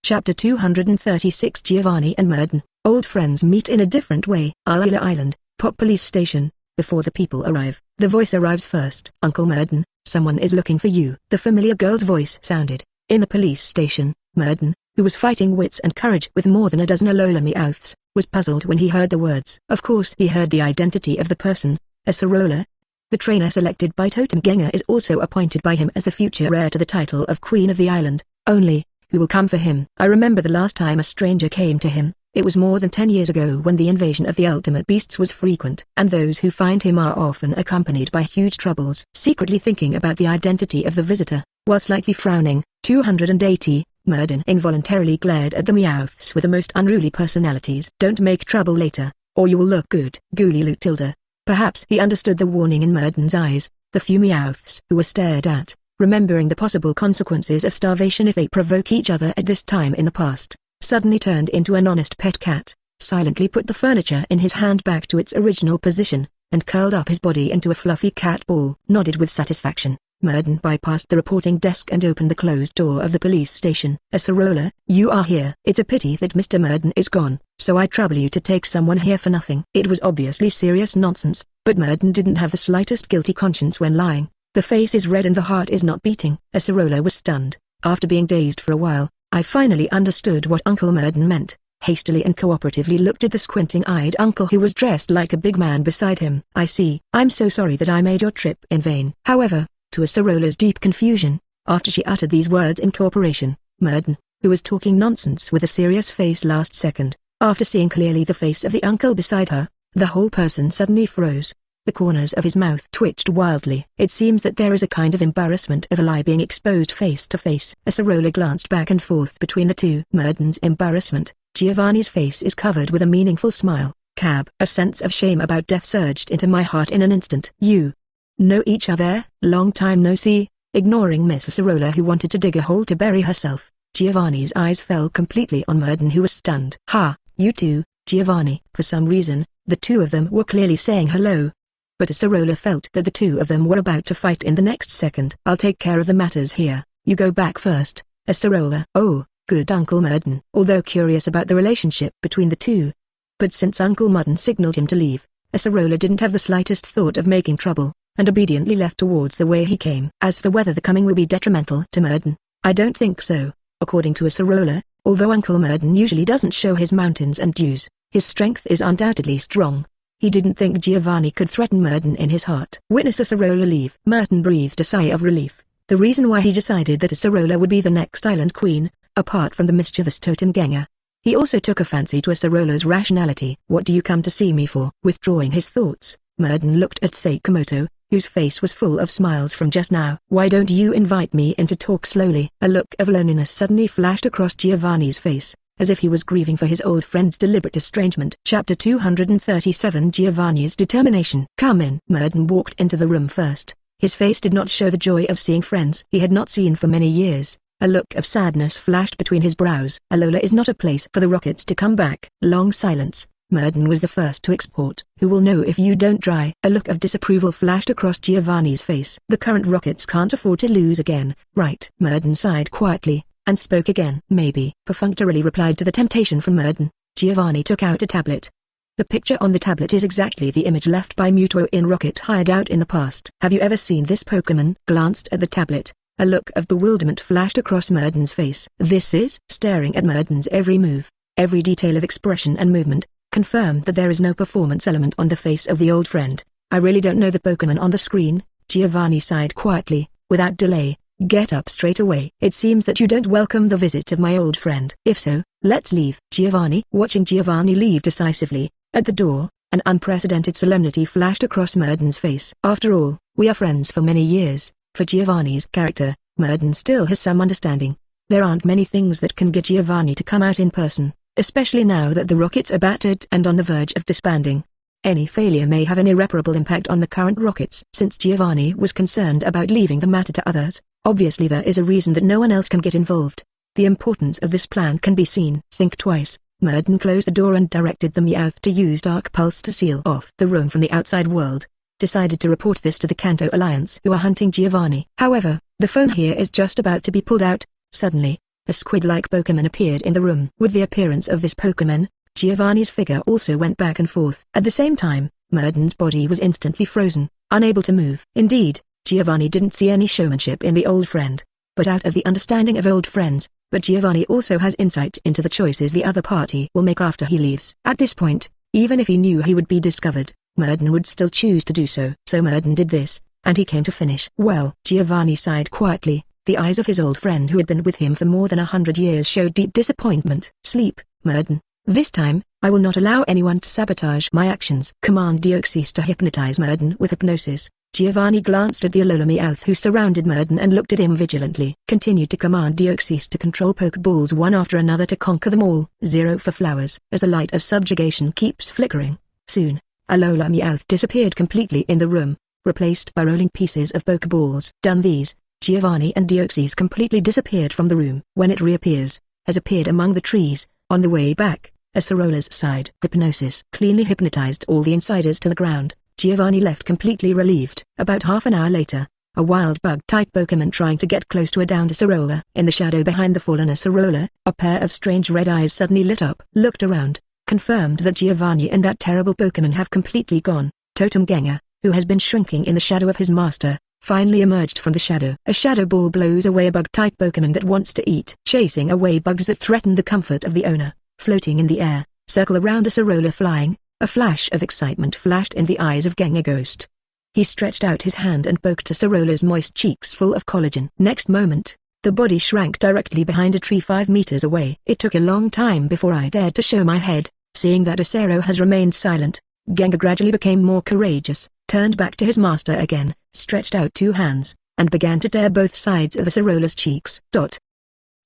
Chapter 236 Giovanni and Merdan, old friends meet in a different way. Alola Island, Pop Police Station. Before the people arrive, the voice arrives first. Uncle Merdan, someone is looking for you. The familiar girl's voice sounded. In the police station, Merdan, who was fighting wits and courage with more than a dozen Alola Meowths, was puzzled when he heard the words. Of course he heard the identity of the person, Acerola. The trainer selected by Totem Gengar is also appointed by him as the future heir to the title of Queen of the Island. Only, who will come for him? I remember the last time a stranger came to him. It was more than 10 years ago when the invasion of the ultimate beasts was frequent. And those who find him are often accompanied by huge troubles. Secretly thinking about the identity of the visitor, while slightly frowning, 280, Merdan involuntarily glared at the Meowths with the most unruly personalities. Don't make trouble later, or you will look good. Goolilu tilde. Perhaps he understood the warning in Merdan's eyes. The few Meowths who were stared at, remembering the possible consequences of starvation if they provoke each other at this time in the past, suddenly turned into an honest pet cat, silently put the furniture in his hand back to its original position, and curled up his body into a fluffy cat ball. Nodded with satisfaction, Merdan bypassed the reporting desk and opened the closed door of the police station. Acerola, you are here. It's a pity that Mr. Merdan is gone, so I trouble you to take someone here for nothing. It was obviously serious nonsense, but Merdan didn't have the slightest guilty conscience when lying. The face is red and the heart is not beating. Acerola was stunned. After being dazed for a while, I finally understood what Uncle Merdan meant. Hastily and cooperatively looked at the squinting-eyed uncle who was dressed like a big man beside him. I see. I'm so sorry that I made your trip in vain. However, to Acerola's deep confusion, after she uttered these words in cooperation, Merdan, who was talking nonsense with a serious face last second, after seeing clearly the face of the uncle beside her, the whole person suddenly froze. The corners of his mouth twitched wildly. It seems that there is a kind of embarrassment of a lie being exposed face to face. Acerola glanced back and forth between the two. Merdan's embarrassment. Giovanni's face is covered with a meaningful smile. Cab. A sense of shame about death surged into my heart in an instant. You know each other? Long time no see. Ignoring Miss Acerola who wanted to dig a hole to bury herself, Giovanni's eyes fell completely on Merdan who was stunned. Ha, you too, Giovanni. For some reason, The two of them were clearly saying hello. But Acerola felt that the two of them were about to fight in the next second. "I'll take care of the matters here, you go back first, Acerola." "Oh, good Uncle Merdan." Although curious about the relationship between the two. But since Uncle Merdan signaled him to leave, Acerola didn't have the slightest thought of making trouble, and obediently left towards the way he came. As for whether the coming will be detrimental to Merdan, I don't think so. According to Acerola, although Uncle Merdan usually doesn't show his mountains and dews, his strength is undoubtedly strong. He didn't think Giovanni could threaten Merdan in his heart. Witness Acerola leave. Merdan breathed a sigh of relief. The reason why he decided that Acerola would be the next island queen, apart from the mischievous totem ganger. He also took a fancy to Acerola's rationality. "What do you come to see me for?" Withdrawing his thoughts, Merdan looked at Sakamoto, whose face was full of smiles from just now. "Why don't you invite me in to talk slowly?" A look of loneliness suddenly flashed across Giovanni's face, as if he was grieving for his old friend's deliberate estrangement. Chapter 237 Giovanni's Determination. "Come in." Merdan walked into the room first. His face did not show the joy of seeing friends he had not seen for many years. A look of sadness flashed between his brows. "Alola is not a place for the rockets to come back." Long silence. Merdan was the first to export. "Who will know if you don't try?" A look of disapproval flashed across Giovanni's face. "The current rockets can't afford to lose again, right?" Merdan sighed quietly, and spoke again. "Maybe." Perfunctorily replied to the temptation from Merdan, Giovanni took out a tablet. The picture on the tablet is exactly the image left by Mewtwo in Rocket Hideout in the past. "Have you ever seen this Pokémon?" Glanced at the tablet. A look of bewilderment flashed across Merdan's face. "This is?" Staring at Merdan's every move, every detail of expression and movement, confirmed that there is no performance element on the face of the old friend. "I really don't know the Pokémon on the screen." Giovanni sighed quietly, without delay. "Get up straight away. It seems that you don't welcome the visit of my old friend. If so, let's leave." Giovanni, watching Giovanni leave decisively, at the door, an unprecedented solemnity flashed across Merdan's face. "After all, we are friends for many years." For Giovanni's character, Merdan still has some understanding. There aren't many things that can get Giovanni to come out in person, especially now that the rockets are battered and on the verge of disbanding. Any failure may have an irreparable impact on the current rockets. Since Giovanni was concerned about leaving the matter to others, obviously there is a reason that no one else can get involved. The importance of this plan can be seen. "Think twice." Merdan closed the door and directed the Meowth to use Dark Pulse to seal off the room from the outside world. Decided to report this to the Kanto Alliance who are hunting Giovanni. However, the phone here is just about to be pulled out. Suddenly, a squid-like Pokémon appeared in the room. With the appearance of this Pokémon, Giovanni's figure also went back and forth. At the same time, Merdan's body was instantly frozen, unable to move. Indeed, Giovanni didn't see any showmanship in the old friend, but out of the understanding of old friends, but Giovanni also has insight into the choices the other party will make after he leaves. At this point, even if he knew he would be discovered, Merdan would still choose to do so. So Merdan did this, and he came to finish. "Well." Giovanni sighed quietly. The eyes of his old friend who had been with him for more than 100 years showed deep disappointment. "Sleep, Merdan. This time, I will not allow anyone to sabotage my actions." Command Deoxys to hypnotize Merdan with hypnosis. Giovanni glanced at the Alola Meowth who surrounded Merdan and looked at him vigilantly. Continued to command Deoxys to control Pokeballs one after another to conquer them all. 0 for flowers. As the light of subjugation keeps flickering, soon, Alola Meowth disappeared completely in the room, replaced by rolling pieces of Pokeballs. Done these, Giovanni and Deoxys completely disappeared from the room. When it reappears, has appeared among the trees, on the way back, Acerola's side. Hypnosis cleanly hypnotized all the insiders to the ground. Giovanni left completely relieved. About half an hour later, a wild bug-type Pokémon trying to get close to a downed Acerola. In the shadow behind the fallen Acerola, a pair of strange red eyes suddenly lit up. Looked around, confirmed that Giovanni and that terrible Pokémon have completely gone. Totem Ganger, who has been shrinking in the shadow of his master, finally emerged from the shadow. A shadow ball blows away a bug-type Pokémon that wants to eat. Chasing away bugs that threaten the comfort of the owner, floating in the air, circle around Acerola flying. A flash of excitement flashed in the eyes of Ganger Ghost. He stretched out his hand and poked Acerola's moist cheeks full of collagen. Next moment, the body shrank directly behind a tree 5 meters away. "It took a long time before I dared to show my head." Seeing that Acero has remained silent, Ganger gradually became more courageous, turned back to his master again, stretched out 2 hands, and began to tear both sides of Acerola's cheeks.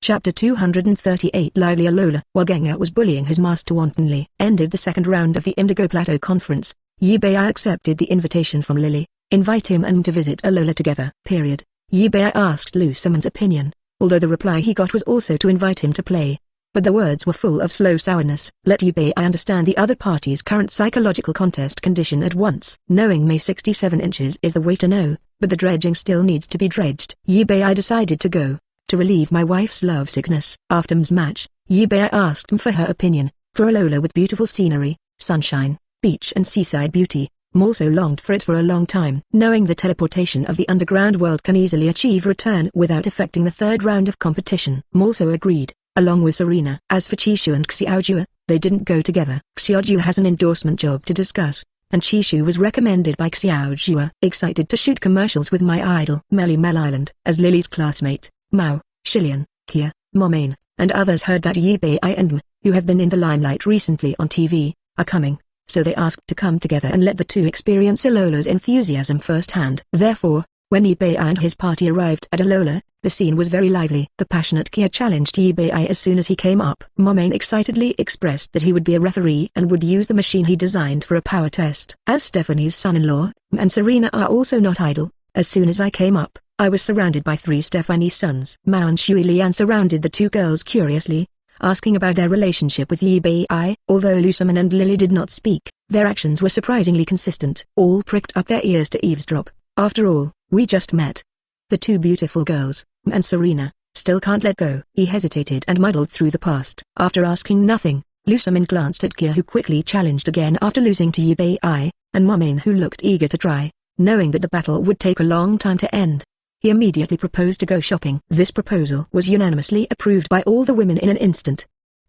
Chapter 238 Lively Alola. While Ganger was bullying his master wantonly. Ended the second round of the Indigo Plateau Conference. Yibei accepted the invitation from Lily, invite him and to visit Alola together. Yibei asked Lusamon's opinion, although the reply he got was also to invite him to play. but the words were full of slow sourness. Let I understand the other party's current psychological contest condition at once. Knowing May 67 inches is the way to know, but the dredging still needs to be dredged. I decided to go, to relieve my wife's lovesickness. After M's match, I asked M for her opinion, for Alola with beautiful scenery, sunshine, beach and seaside beauty. M also longed for it for a long time. Knowing the teleportation of the underground world can easily achieve return without affecting the third round of competition. M also agreed, along with Serena. As for Chishu and Xiaojue, they didn't go together. Xiaojue has an endorsement job to discuss, and Chishu was recommended by Xiaojue. Excited to shoot commercials with my idol Mel Island. As Lily's classmate, Mao, Shilian, Kia, Momaine, and others heard that Yi and M, who have been in the limelight recently on TV, are coming, so they asked to come together and let the two experience Alola's enthusiasm firsthand. Therefore, when Yi and his party arrived at Alola, the scene was very lively. The passionate Kia challenged Yi as soon as he came up. Momaine excitedly expressed that he would be a referee and would use the machine he designed for a power test. As Stephanie's son-in-law, M and Serena are also not idle, as soon as I came up, I was surrounded by 3 Stephanie's sons. Mao and Shui Lian surrounded the 2 girls curiously, asking about their relationship with Yi. Although Ultraman and Lily did not speak, their actions were surprisingly consistent. All pricked up their ears to eavesdrop. After all, we just met. The 2 beautiful girls, M and Serena, still can't let go. He hesitated and muddled through the past. After asking nothing, Ultraman glanced at Kia, who quickly challenged again after losing to Yi, and Momaine, who looked eager to try, knowing that the battle would take a long time to end. He immediately proposed to go shopping. This proposal was unanimously approved by all the women in an instant.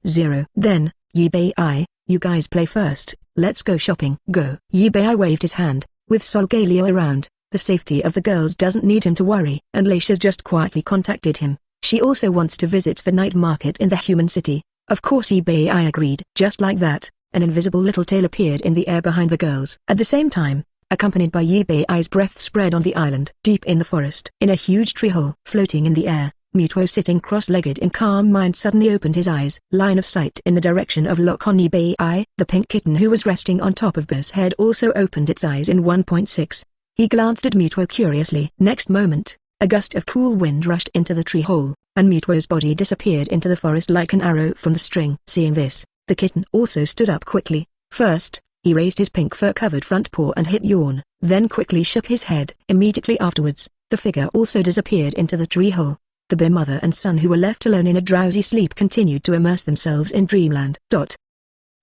0. Then, Yi, you guys play first, let's go shopping. Go. Yi waved his hand, with Solgaleo around, the safety of the girls doesn't need him to worry. And Latias just quietly contacted him. She also wants to visit the night market in the human city. Of course Yi agreed. Just like that, an invisible little tail appeared in the air behind the girls. At the same time, accompanied by Yi breath spread on the island. Deep in the forest, in a huge tree hole floating in the air, Mewtwo sitting cross-legged in calm mind suddenly opened his eyes. Line of sight in the direction of Lock on Yi. The pink kitten who was resting on top of B's head also opened its eyes in 1.6. He glanced at Mewtwo curiously. Next moment, a gust of cool wind rushed into the tree hole, and Mewtwo's body disappeared into the forest like an arrow from the string. Seeing this, the kitten also stood up quickly. First, he raised his pink fur-covered front paw and hit yawn, then quickly shook his head. Immediately afterwards, the figure also disappeared into the tree hole. The Bear mother and son who were left alone in a drowsy sleep continued to immerse themselves in dreamland.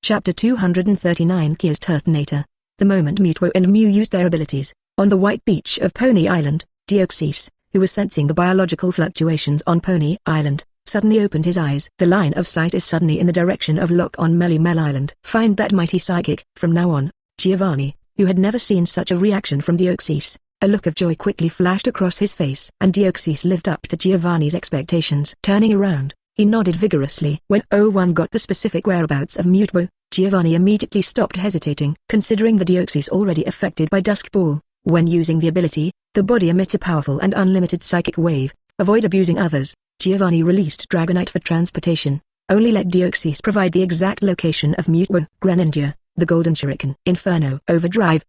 Chapter 239 Kia's Turtonator. The moment Mewtwo and Mew used their abilities, on the white beach of Pony Island, Deoxys, who was sensing the biological fluctuations on Pony Island, suddenly opened his eyes. The line of sight is suddenly in the direction of Lock on Mel Island. Find that mighty psychic. From now on, Giovanni, who had never seen such a reaction from Deoxys, a look of joy quickly flashed across his face. And Deoxys lived up to Giovanni's expectations. Turning around, he nodded vigorously. When O1 got the specific whereabouts of Mewtwo, Giovanni immediately stopped hesitating. Considering the Deoxys already affected by Dusk Ball, when using the ability, the body emits a powerful and unlimited psychic wave. Avoid abusing others. Giovanni released Dragonite for transportation. Only let Deoxys provide the exact location of Mewtwo. Greninja, the Golden Shuriken. Inferno Overdrive.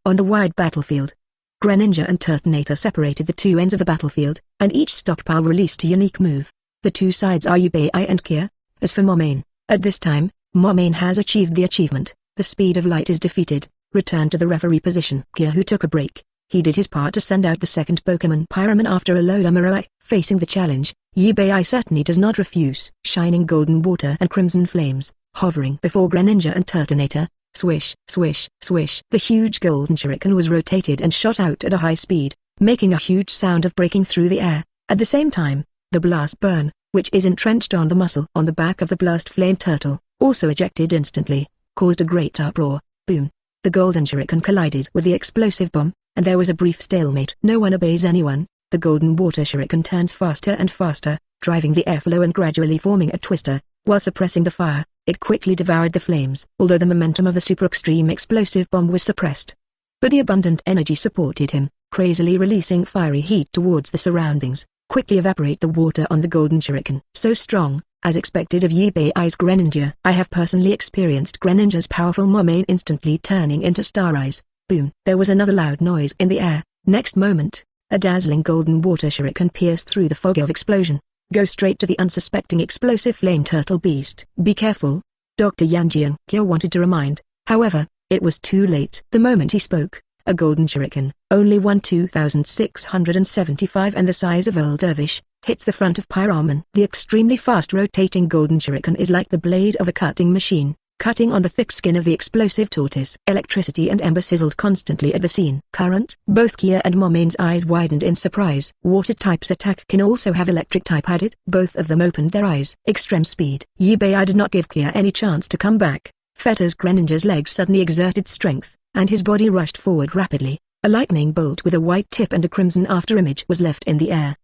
On the wide battlefield, Greninja and Turtonator separated the 2 ends of the battlefield, and each stockpile released a unique move. The 2 sides are Yi and Kia. As for Momaine, at this time, Momaine has achieved the achievement. The speed of light is defeated. Return to the referee position. Kia, who took a break. He did his part to send out the second Pokemon Pyramon after Alola Marowak. Facing the challenge, Yi certainly does not refuse. Shining golden water and crimson flames, hovering before Greninja and Turtonator. Swish, swish, swish. The huge golden shuriken was rotated and shot out at a high speed, making a huge sound of breaking through the air. At the same time, the blast burn, which is entrenched on the muscle on the back of the blast flame turtle, also ejected instantly, caused a great uproar. Boom. The golden shuriken collided with the explosive bomb, and there was a brief stalemate. No one obeys anyone. The golden water shuriken turns faster and faster, driving the airflow and gradually forming a twister. While suppressing the fire, it quickly devoured the flames. Although the momentum of the super extreme explosive bomb was suppressed, but the abundant energy supported him, crazily releasing fiery heat towards the surroundings, quickly evaporate the water on the golden shuriken. So strong, as expected of Yi-Bai's Greninja. I have personally experienced Greninja's powerful Momaine instantly turning into Star Eyes. Boom. There was another loud noise in the air. Next moment, a dazzling golden water shuriken pierced through the fog of explosion. Go straight to the unsuspecting explosive flame turtle beast. Be careful. Dr. Yanjian. Kiawe wanted to remind, however, it was too late. The moment he spoke, a golden shuriken, only 2675 and the size of Old Dervish, hits the front of Pyramon. The extremely fast rotating golden shuriken is like the blade of a cutting machine, cutting on the thick skin of the explosive tortoise. Electricity and ember sizzled constantly at the scene. Current? Both Kiawe and Momane's eyes widened in surprise. Water type's attack can also have electric type added. Both of them opened their eyes. Extreme speed. Yibei did not give Kiawe any chance to come back. Fetter's Greninja's legs suddenly exerted strength, and his body rushed forward rapidly. A lightning bolt with a white tip and a crimson afterimage was left in the air.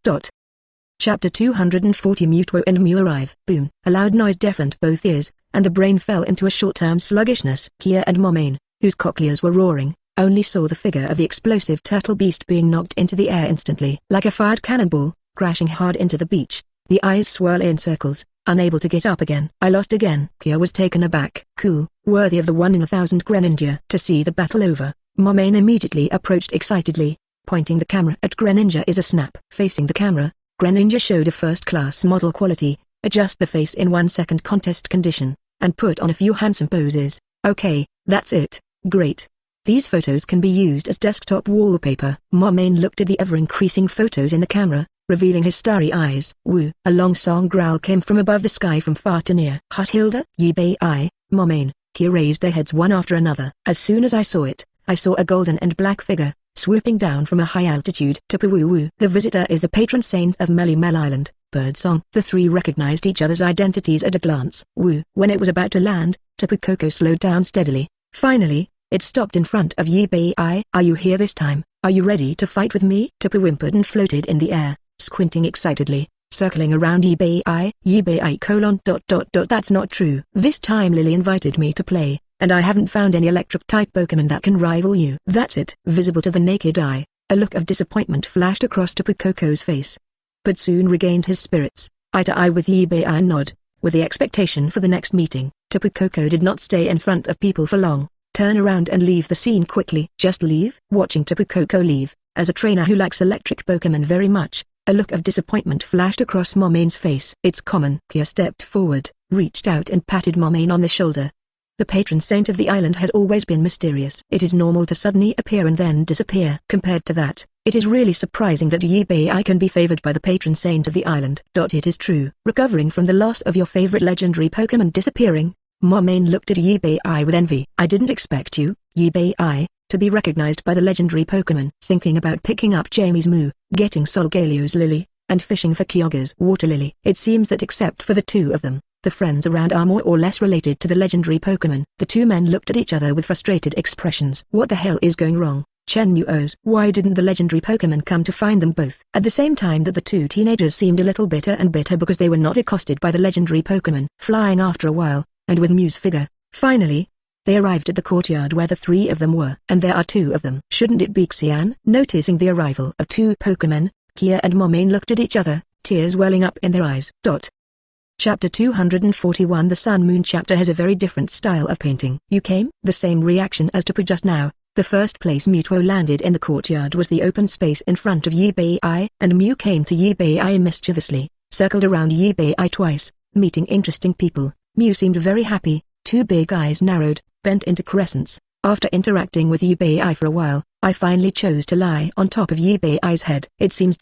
Chapter 240 Mewtwo and Mew arrive. Boom. A loud noise deafened both ears, and the brain fell into a short-term sluggishness. Kiawe and Momane, whose cochlears were roaring, only saw the figure of the explosive turtle beast being knocked into the air instantly. Like a fired cannonball, crashing hard into the beach, the eyes swirl in circles, unable to get up again. I lost again. Kiawe was taken aback. Cool, worthy of the 1 in 1,000 Greninja. To see the battle over, Momane immediately approached excitedly, pointing the camera at Greninja is a snap. Facing the camera, Greninja showed a first-class model quality, adjust the face in 1 second contest condition, and put on a few handsome poses. Okay, that's it. Great. These photos can be used as desktop wallpaper. Momane looked at the ever-increasing photos in the camera, revealing his starry eyes. Woo! A long song growl came from above the sky from far to near. Hut Hilda, Yibei, Momane, Kiawe raised their heads one after another. As soon as I saw it, I saw a golden and black figure, swooping down from a high altitude. Tapu Woo. The visitor is the patron saint of Melimel Island, Birdsong. The three recognized each other's identities at a glance. Woo. When it was about to land, Tapu Koko slowed down steadily. Finally, it stopped in front of Yibei. Are you here this time? Are you ready to fight with me? Tapu whimpered and floated in the air, squinting excitedly, circling around Yibei. That's not true. This time Lily invited me to play, and I haven't found any electric-type Pokemon that can rival you. That's it. Visible to the naked eye, a look of disappointment flashed across Tapu Koko's face. But soon regained his spirits, eye to eye with Yibei and nod, with the expectation for the next meeting. Tapu Koko did not stay in front of people for long, turn around and leave the scene quickly. Just leave? Watching Tapu Koko leave, as a trainer who likes electric Pokemon very much, a look of disappointment flashed across Momane's face. It's common. Kiawe stepped forward, reached out and patted Momane on the shoulder. The patron saint of the island has always been mysterious. It is normal to suddenly appear and then disappear. Compared to that, it is really surprising that Yibei can be favored by the patron saint of the island. It is true. Recovering from the loss of your favorite legendary Pokemon disappearing, Momane looked at Yibei with envy. I didn't expect you, Yibei, to be recognized by the legendary Pokemon. Thinking about picking up Jamie's Moo, getting Solgaleo's Lily, and fishing for Kyogre's Water Lily. It seems that except for the two of them, the friends around are more or less related to the legendary Pokemon. The two men looked at each other with frustrated expressions. What the hell is going wrong? Chen Yuos. Why didn't the legendary Pokemon come to find them both? At the same time that the two teenagers seemed a little bitter because they were not accosted by the legendary Pokemon. Flying after a while, and with Mew's figure, finally, they arrived at the courtyard where the three of them were. And there are two of them. Shouldn't it be Xian? Noticing the arrival of two Pokemon, Kiawe and Momane looked at each other, tears welling up in their eyes. Chapter 241 The Sun Moon chapter has a very different style of painting. You came? The same reaction as Tapu just now. The first place Mewtwo landed in the courtyard was the open space in front of Yibei, and Mew came to Yibei mischievously, circled around Yibei twice, meeting interesting people. Mew seemed very happy, two big eyes narrowed, bent into crescents. After interacting with Yibei for a while, I finally chose to lie on top of Yibei's head. It seems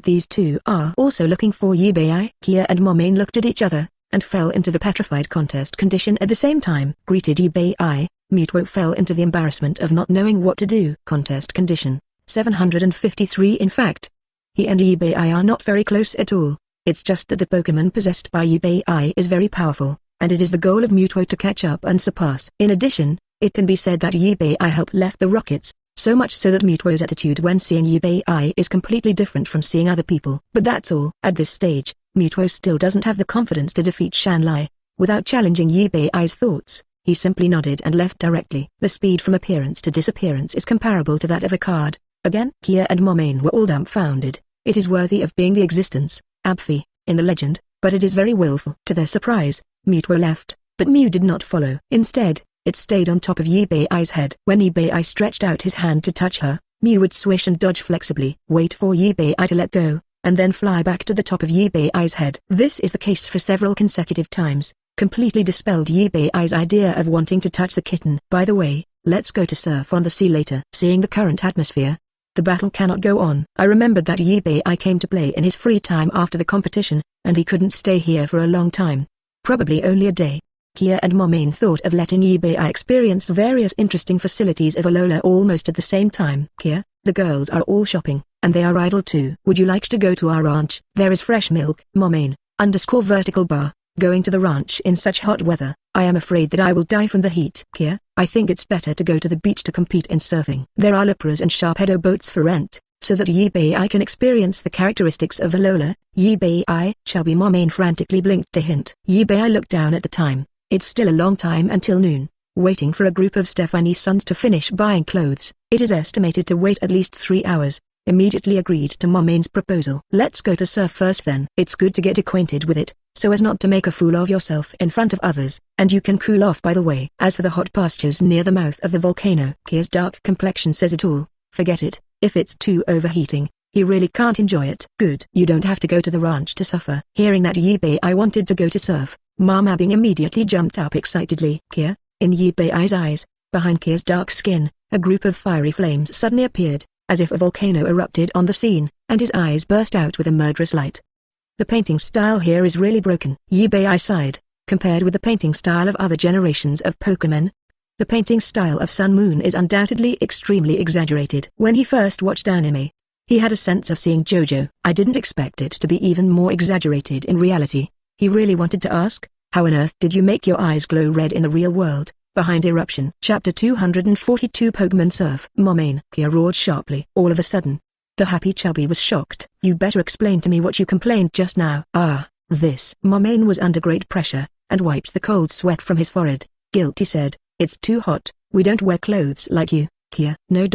these two are also looking for Yibei. Kiawe and Momane looked at each other, and fell into the petrified contest condition at the same time. Greeted Yibei, Mewtwo fell into the embarrassment of not knowing what to do. Contest condition 753. In fact, he and Yibei are not very close at all. It's just that the Pokemon possessed by Yibei is very powerful, and it is the goal of Mewtwo to catch up and surpass. In addition, it can be said that Yibei helped left the Rockets, so much so that Mewtwo's attitude when seeing Yibei is completely different from seeing other people. But that's all. At this stage, Mewtwo still doesn't have the confidence to defeat Shanlai. Without challenging Yibei's thoughts, he simply nodded and left directly. The speed from appearance to disappearance is comparable to that of a card. Again, Kiawe and Momane were all dumbfounded. It is worthy of being the existence, Abphi, in the legend, but it is very willful. To their surprise, Mewtwo left, but Mew did not follow. Instead, it stayed on top of Yibei's head. When Yibei stretched out his hand to touch her, Mew would swish and dodge flexibly. Wait for Yibei to let go, and then fly back to the top of Yibei's head. This is the case for several consecutive times, completely dispelled Yibei's idea of wanting to touch the kitten. By the way, let's go to surf on the sea later. Seeing the current atmosphere, the battle cannot go on. I remembered that Yibei came to play in his free time after the competition, and he couldn't stay here for a long time. Probably only a day. Kia and Momain thought of letting Yibei experience various interesting facilities of Alola almost at the same time. Kia, the girls are all shopping, and they are idle too. Would you like to go to our ranch? There is fresh milk. Momain, _vertical bar, going to the ranch in such hot weather, I am afraid that I will die from the heat. Kia, I think it's better to go to the beach to compete in surfing. There are Lapras and Sharpedo boats for rent, so that Yibei can experience the characteristics of Alola. Yibei, chubby Momain frantically blinked to hint. Yibei looked down at the time. It's still a long time until noon. Waiting for a group of Stephanie's sons to finish buying clothes. It is estimated to wait at least 3 hours. Immediately agreed to Momain's proposal. Let's go to surf first then. It's good to get acquainted with it, so as not to make a fool of yourself in front of others, and you can cool off by the way. As for the hot pastures near the mouth of the volcano, Kia's dark complexion says it all. Forget it, if it's too overheating, he really can't enjoy it. Good. You don't have to go to the ranch to suffer. Hearing that Yibei wanted to go to surf, Mama Bing immediately jumped up excitedly. Kia, in Yibei's eyes, behind Kia's dark skin, a group of fiery flames suddenly appeared, as if a volcano erupted on the scene, and his eyes burst out with a murderous light. The painting style here is really broken. Yibei sighed. Compared with the painting style of other generations of Pokemon, the painting style of Sun Moon is undoubtedly extremely exaggerated. When he first watched anime, he had a sense of seeing JoJo. I didn't expect it to be even more exaggerated in reality. He really wanted to ask, how on earth did you make your eyes glow red in the real world, behind eruption? Chapter 242 Pok Mon Surf. Momain, Kia roared sharply. All of a sudden, the happy chubby was shocked. You better explain to me what you complained just now. This. Momain was under great pressure, and wiped the cold sweat from his forehead. Guilty said, it's too hot, we don't wear clothes like you. Kia, no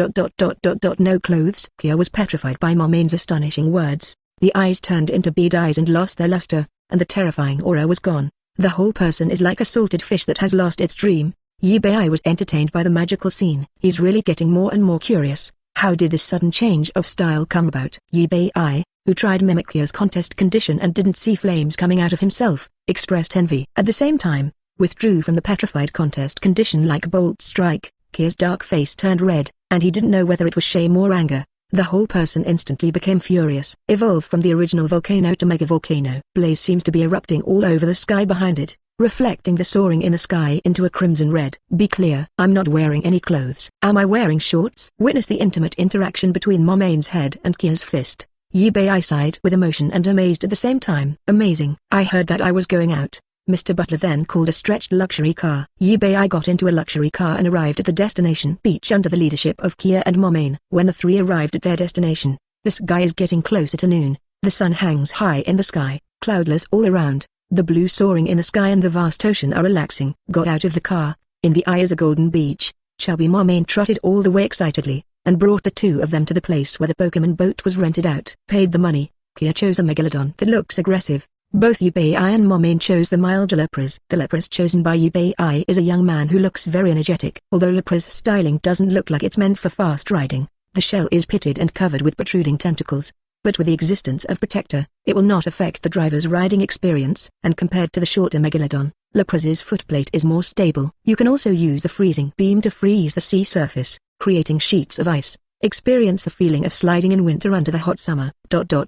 clothes. Kia was petrified by Momain's astonishing words. The eyes turned into bead eyes and lost their luster, and the terrifying aura was gone. The whole person is like a salted fish that has lost its dream. Yibei was entertained by the magical scene. He's really getting more and more curious. How did this sudden change of style come about? Yibei, who tried Mimikryu's contest condition and didn't see flames coming out of himself, expressed envy. At the same time, withdrew from the petrified contest condition like bolt strike. Kia's dark face turned red, and he didn't know whether it was shame or anger. The whole person instantly became furious. Evolved from the original volcano to mega volcano. Blaze seems to be erupting all over the sky behind it, reflecting the soaring in the sky into a crimson red. Be clear, I'm not wearing any clothes. Am I wearing shorts? Witness the intimate interaction between Momain's head and Kia's fist. Yibei sighed with emotion and amazed at the same time. Amazing. I heard that I was going out. Mr. Butler then called a stretched luxury car. Yibei got into a luxury car and arrived at the destination beach under the leadership of Kia and Momain. When the three arrived at their destination, the sky is getting closer to noon. The sun hangs high in the sky, cloudless all around. The blue soaring in the sky and the vast ocean are relaxing. Got out of the car, in the eye is a golden beach. Chubby Momain trotted all the way excitedly, and brought the two of them to the place where the Pokemon boat was rented out. Paid the money, Kia chose a Megalodon that looks aggressive. Both Yubei and Momain chose the milder Lapras. The Lapras chosen by Yubei is a young man who looks very energetic. Although Lapra's styling doesn't look like it's meant for fast riding, the shell is pitted and covered with protruding tentacles. But with the existence of Protector, it will not affect the driver's riding experience, and compared to the shorter Megalodon, Lapras's footplate is more stable. You can also use the freezing beam to freeze the sea surface, creating sheets of ice. Experience the feeling of sliding in winter under the hot summer. 0.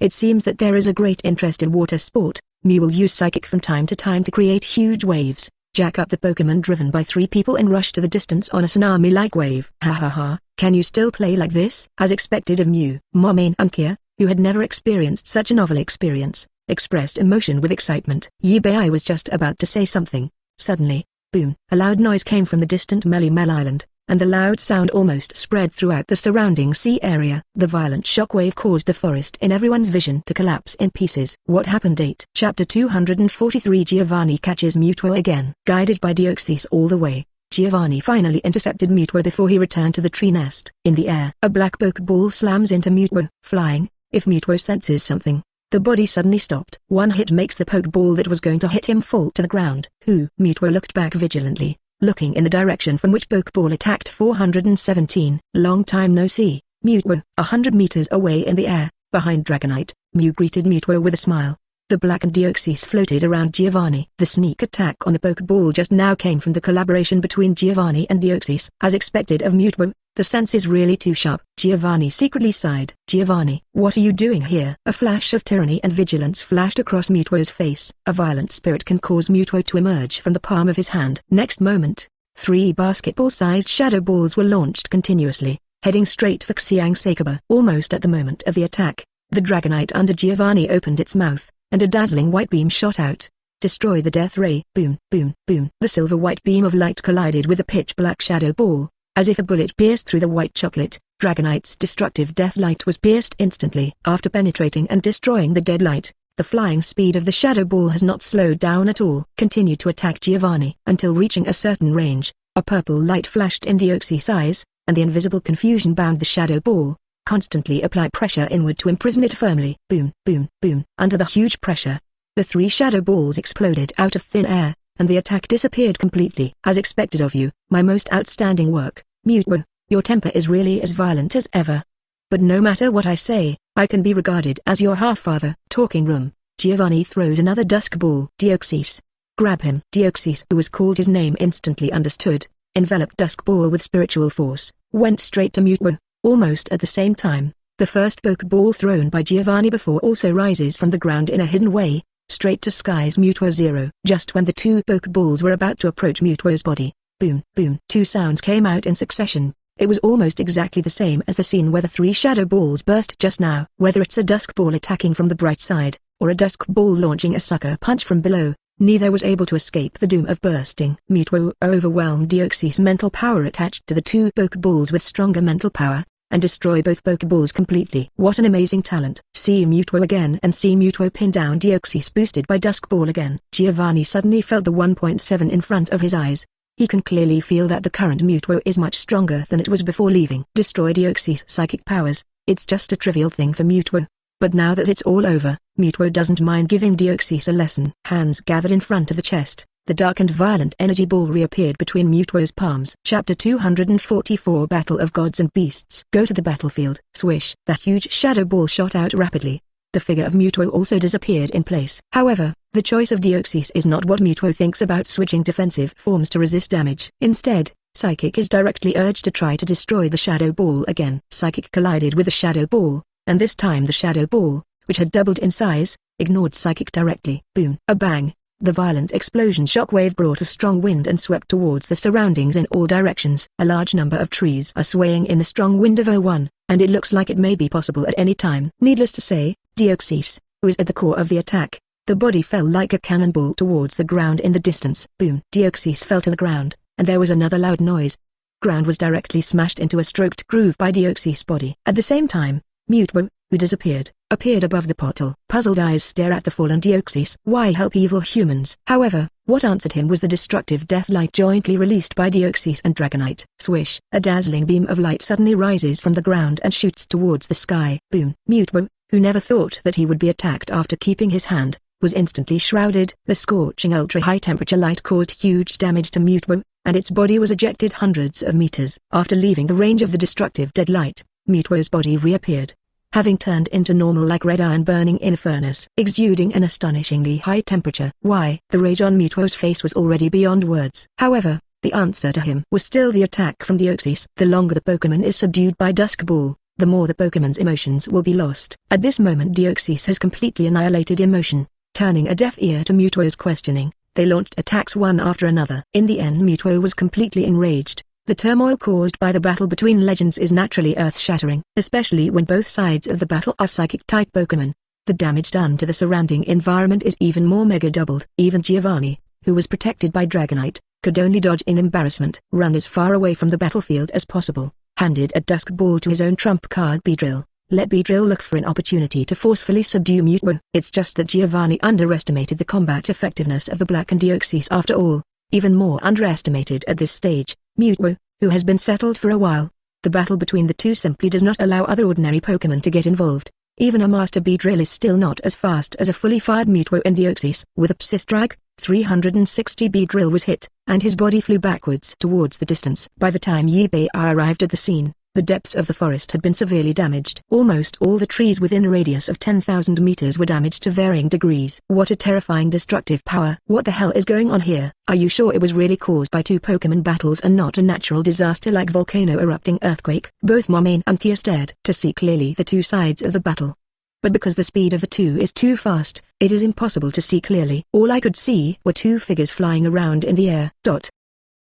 It seems that there is a great interest in water sport. Mew will use Psychic from time to time to create huge waves, jack up the Pokemon driven by 3 people and rush to the distance on a tsunami-like wave. Ha ha ha, can you still play like this? As expected of Mew, Momain and Kia, who had never experienced such a novel experience, expressed emotion with excitement. Yubei was just about to say something. Suddenly, boom, a loud noise came from the distant Melimel Island, and the loud sound almost spread throughout the surrounding sea area. The violent shockwave caused the forest in everyone's vision to collapse in pieces. What happened? 8. Chapter 243 Giovanni catches Mewtwo again. Guided by Deoxys all the way, Giovanni finally intercepted Mewtwo before he returned to the tree nest. In the air, a black Pokeball slams into Mewtwo. Flying, if Mewtwo senses something, the body suddenly stopped. One hit makes the Pokeball that was going to hit him fall to the ground. Mewtwo looked back vigilantly, looking in the direction from which Pokeball attacked. 417. Long time no see. Mewtwo, 100 meters away in the air, behind Dragonite, Mew greeted Mewtwo with a smile. The blackened Deoxys floated around Giovanni. The sneak attack on the Pokeball just now came from the collaboration between Giovanni and Deoxys. As expected of Mewtwo, the sense is really too sharp. Giovanni secretly sighed. Giovanni, what are you doing here? A flash of tyranny and vigilance flashed across Mewtwo's face. A violent spirit can cause Mewtwo to emerge from the palm of his hand. Next moment, 3 basketball-sized shadow balls were launched continuously, heading straight for Xiang Sakaba. Almost at the moment of the attack, the Dragonite under Giovanni opened its mouth, and a dazzling white beam shot out. Destroy the death ray. Boom, boom, boom. The silver-white beam of light collided with a pitch-black shadow ball. As if a bullet pierced through the white chocolate, Dragonite's destructive death light was pierced instantly. After penetrating and destroying the dead light, the flying speed of the shadow ball has not slowed down at all. Continued to attack Giovanni until reaching a certain range. A purple light flashed in Deoxys' eyes, and the invisible confusion bound the shadow ball. Constantly apply pressure inward to imprison it firmly. Boom, boom, boom. Under the huge pressure, the 3 shadow balls exploded out of thin air, and the attack disappeared completely. As expected of you, my most outstanding work, Mewtwo, your temper is really as violent as ever. But no matter what I say, I can be regarded as your half-father. Talking room, Giovanni throws another dusk ball. Deoxys, grab him. Deoxys, who was called his name, instantly understood, enveloped dusk ball with spiritual force, went straight to Mewtwo. Almost at the same time, the first Pokeball thrown by Giovanni before also rises from the ground in a hidden way, straight to Sky's Mewtwo 0. Just when the 2 Pokeballs were about to approach Mewtwo's body, boom, boom, 2 sounds came out in succession. It was almost exactly the same as the scene where the 3 shadow balls burst just now. Whether it's a dusk ball attacking from the bright side, or a dusk ball launching a sucker punch from below, neither was able to escape the doom of bursting. Mewtwo overwhelmed Deoxys' mental power attached to the 2 Pokeballs with stronger mental power, and destroy both Pokeballs completely. What an amazing talent. See Mewtwo again and see Mewtwo pin down Deoxys boosted by Dusk Ball again. Giovanni suddenly felt the 1.7 in front of his eyes. He can clearly feel that the current Mewtwo is much stronger than it was before leaving. Destroy Deoxys' psychic powers, it's just a trivial thing for Mewtwo. But now that it's all over, Mewtwo doesn't mind giving Deoxys a lesson. Hands gathered in front of the chest, the dark and violent energy ball reappeared between Mewtwo's palms. Chapter 244 Battle of Gods and Beasts. Go to the battlefield. Swish. The huge shadow ball shot out rapidly. The figure of Mewtwo also disappeared in place. However, the choice of Deoxys is not what Mewtwo thinks about switching defensive forms to resist damage. Instead, Psychic is directly urged to try to destroy the shadow ball again. Psychic collided with the shadow ball, and this time the shadow ball, which had doubled in size, ignored Psychic directly. Boom. A bang. The violent explosion shockwave brought a strong wind and swept towards the surroundings in all directions. A large number of trees are swaying in the strong wind of O1, and it looks like it may be possible at any time. Needless to say, Deoxys, who is at the core of the attack, the body fell like a cannonball towards the ground in the distance. Boom. Deoxys fell to the ground, and there was another loud noise. Ground was directly smashed into a stroked groove by Deoxys' body. At the same time, Mewtwo, who disappeared, appeared above the portal. Puzzled eyes stare at the fallen Deoxys. Why help evil humans? However, what answered him was the destructive death light jointly released by Deoxys and Dragonite. Swish. A dazzling beam of light suddenly rises from the ground and shoots towards the sky. Boom. Mewtwo, who never thought that he would be attacked after keeping his hand, was instantly shrouded. The scorching ultra-high temperature light caused huge damage to Mewtwo, and its body was ejected hundreds of meters. After leaving the range of the destructive dead light, Mewtwo's body reappeared, having turned into normal like red iron burning in a furnace, exuding an astonishingly high temperature. Why? The rage on Mewtwo's face was already beyond words. However, the answer to him was still the attack from Deoxys. The longer the Pokemon is subdued by Dusk Ball, the more the Pokemon's emotions will be lost. At this moment Deoxys has completely annihilated emotion, turning a deaf ear to Mewtwo's questioning. They launched attacks one after another. In the end Mewtwo was completely enraged. The turmoil caused by the battle between legends is naturally earth-shattering, especially when both sides of the battle are Psychic-type Pokemon. The damage done to the surrounding environment is even more mega-doubled. Even Giovanni, who was protected by Dragonite, could only dodge in embarrassment. Run as far away from the battlefield as possible. Handed a Dusk Ball to his own trump card Beedrill. Let Beedrill look for an opportunity to forcefully subdue Mewtwo. It's just that Giovanni underestimated the combat effectiveness of the Black and Deoxys after all. Even more underestimated at this stage, Mewtwo, who has been settled for a while. The battle between the two simply does not allow other ordinary Pokemon to get involved. Even a Master Beedrill is still not as fast as a fully fired Mewtwo and Deoxys. With a Psystrike, 360 Beedrill was hit, and his body flew backwards towards the distance. By the time Yibei arrived at the scene, The depths of the forest had been severely damaged. Almost all the trees within a radius of 10,000 meters were damaged to varying degrees. What a terrifying destructive power. What the hell is going on here? Are you sure it was really caused by two Pokemon battles and not a natural disaster like volcano erupting earthquake? Both Momaine and Kia stared to see clearly the two sides of the battle. But because the speed of the two is too fast, it is impossible to see clearly. All I could see were two figures flying around in the air.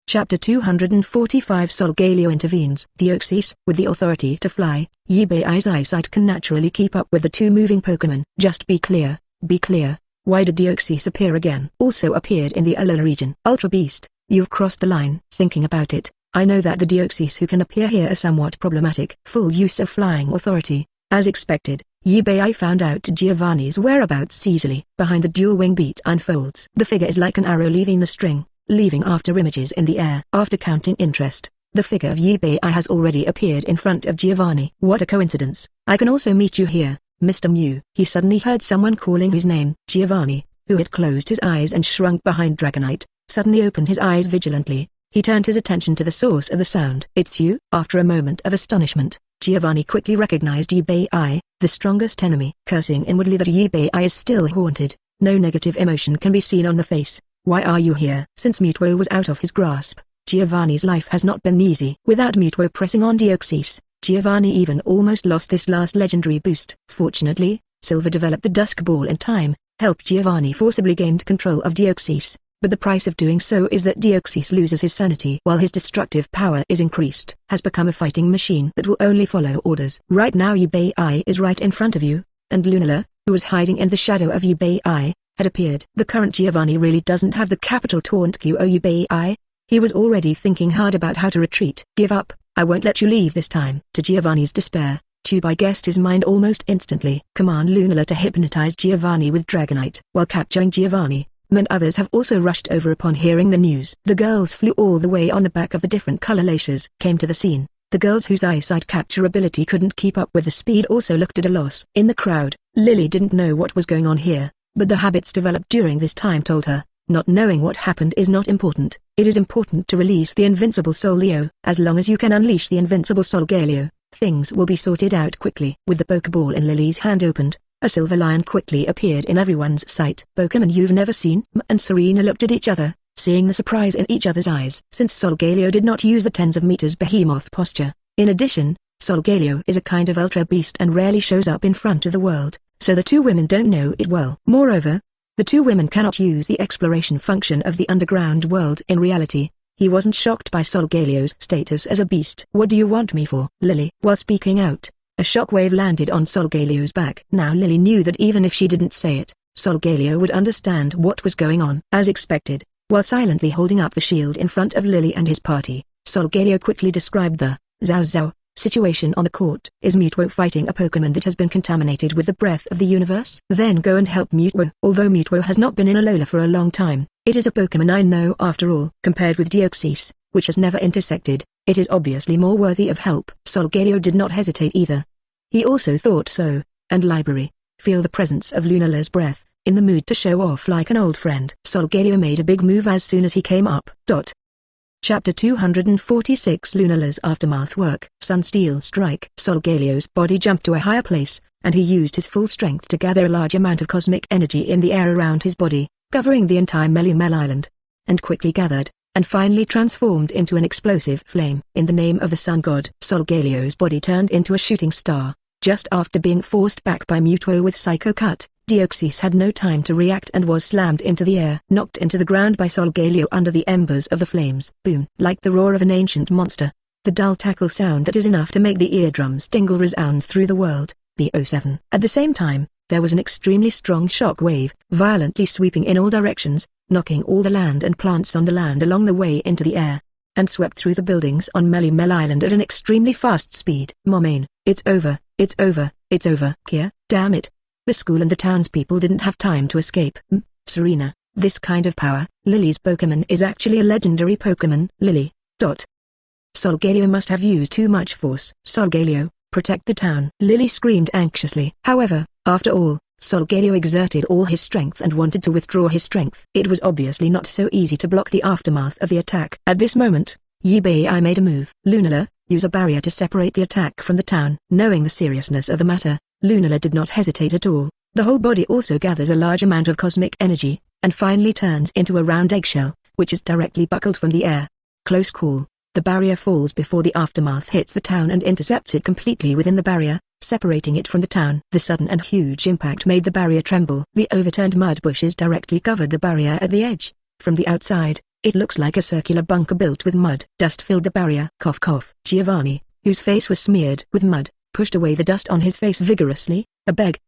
Chapter 245 Solgaleo intervenes. Deoxys, with the authority to fly, Yubei's eyesight can naturally keep up with the two moving Pokemon. Just be clear, be clear. Why did Deoxys appear again? Also appeared in the Alola region. Ultra Beast, you've crossed the line. Thinking about it, I know that the Deoxys who can appear here are somewhat problematic. Full use of flying authority. As expected, Yubei found out Giovanni's whereabouts easily. Behind the dual wing beat unfolds. The figure is like an arrow leaving the string, leaving after images in the air. After counting interest, the figure of Yubei has already appeared in front of Giovanni. What a coincidence. I can also meet you here, Mr. Mew. He suddenly heard someone calling his name. Giovanni, who had closed his eyes and shrunk behind Dragonite, suddenly opened his eyes vigilantly. He turned his attention to the source of the sound. It's you? After a moment of astonishment, Giovanni quickly recognized Yubei, the strongest enemy. Cursing inwardly that Yubei is still haunted, no negative emotion can be seen on the face. Why are you here? Since Mewtwo was out of his grasp, Giovanni's life has not been easy. Without Mewtwo pressing on Deoxys, Giovanni even almost lost this last legendary boost. Fortunately, Silver developed the Dusk Ball in time, helped Giovanni forcibly gain control of Deoxys, but the price of doing so is that Deoxys loses his sanity while his destructive power is increased. Has become a fighting machine that will only follow orders. Right now Yubei is right in front of you, and Lunala, who was hiding in the shadow of Yubei, had appeared. The current Giovanni really doesn't have the capital taunt Yubei. He was already thinking hard about how to retreat. Give up, I won't let you leave this time. To Giovanni's despair, Tubai guessed his mind almost instantly. Command Lunala to hypnotize Giovanni with Dragonite. While capturing Giovanni, and others have also rushed over upon hearing the news. The girls flew all the way on the back of the different color laces. Came to the scene. The girls whose eyesight capture ability couldn't keep up with the speed also looked at a loss. In the crowd, Lily didn't know what was going on here, but the habits developed during this time told her, not knowing what happened is not important. It is important to release the Invincible Solgaleo. As long as you can unleash the Invincible Solgaleo, things will be sorted out quickly. With the Pokeball in Lily's hand opened, a silver lion quickly appeared in everyone's sight. Pokemon you've never seen? And Serena looked at each other, seeing the surprise in each other's eyes. Since Solgaleo did not use the tens of meters behemoth posture, in addition, Solgaleo is a kind of ultra beast and rarely shows up in front of the world, so the two women don't know it well. Moreover, the two women cannot use the exploration function of the underground world in reality. He wasn't shocked by Solgaleo's status as a beast. What do you want me for? Lily. While speaking out, a shockwave landed on Solgaleo's back. Now Lily knew that even if she didn't say it, Solgaleo would understand what was going on. As expected, while silently holding up the shield in front of Lily and his party, Solgaleo quickly described the Zhao situation on the court. Is Mewtwo fighting a Pokemon that has been contaminated with the breath of the universe? Then go and help Mewtwo. Although Mewtwo has not been in Alola for a long time, it is a Pokemon I know after all. Compared with Deoxys, which has never intersected, it is obviously more worthy of help. Solgaleo did not hesitate either. He also thought so, and library, feel the presence of Lunala's breath, in the mood to show off like an old friend. Solgaleo made a big move as soon as he came up. Chapter 246 Lunala's Aftermath Work. Sunsteel Strike. Solgaleo's body jumped to a higher place, and he used his full strength to gather a large amount of cosmic energy in the air around his body, covering the entire Melumel Island, and quickly gathered, and finally transformed into an explosive flame. In the name of the Sun God, Solgaleo's body turned into a shooting star. Just after being forced back by Mewtwo with Psycho Cut, Deoxys had no time to react and was slammed into the air, knocked into the ground by Solgaleo under the embers of the flames. Boom! Like the roar of an ancient monster, the dull tackle sound that is enough to make the eardrums tingle resounds through the world. B07. At the same time, there was an extremely strong shock wave, violently sweeping in all directions, knocking all the land and plants on the land along the way into the air, and swept through the buildings on Melumel Island at an extremely fast speed. Momaine, it's over, it's over, it's over. Kia, damn it. The school and the townspeople didn't have time to escape. Serena, this kind of power. Lily's Pokemon is actually a legendary Pokemon. Lily. Solgaleo must have used too much force. Solgaleo, protect the town. Lily screamed anxiously. However, after all, Solgaleo exerted all his strength and wanted to withdraw his strength. It was obviously not so easy to block the aftermath of the attack. At this moment, Yubei made a move. Lunala, Use a barrier to separate the attack from the town. Knowing the seriousness of the matter, Lunala did not hesitate at all. The whole body also gathers a large amount of cosmic energy, and finally turns into a round eggshell, which is directly buckled from the air. Close call. The barrier falls before the aftermath hits the town and intercepts it completely within the barrier, separating it from the town. The sudden and huge impact made the barrier tremble. The overturned mud bushes directly covered the barrier at the edge. From the outside, it looks like a circular bunker built with mud. Dust filled the barrier. Cough cough. Giovanni, whose face was smeared with mud, pushed away the dust on his face vigorously.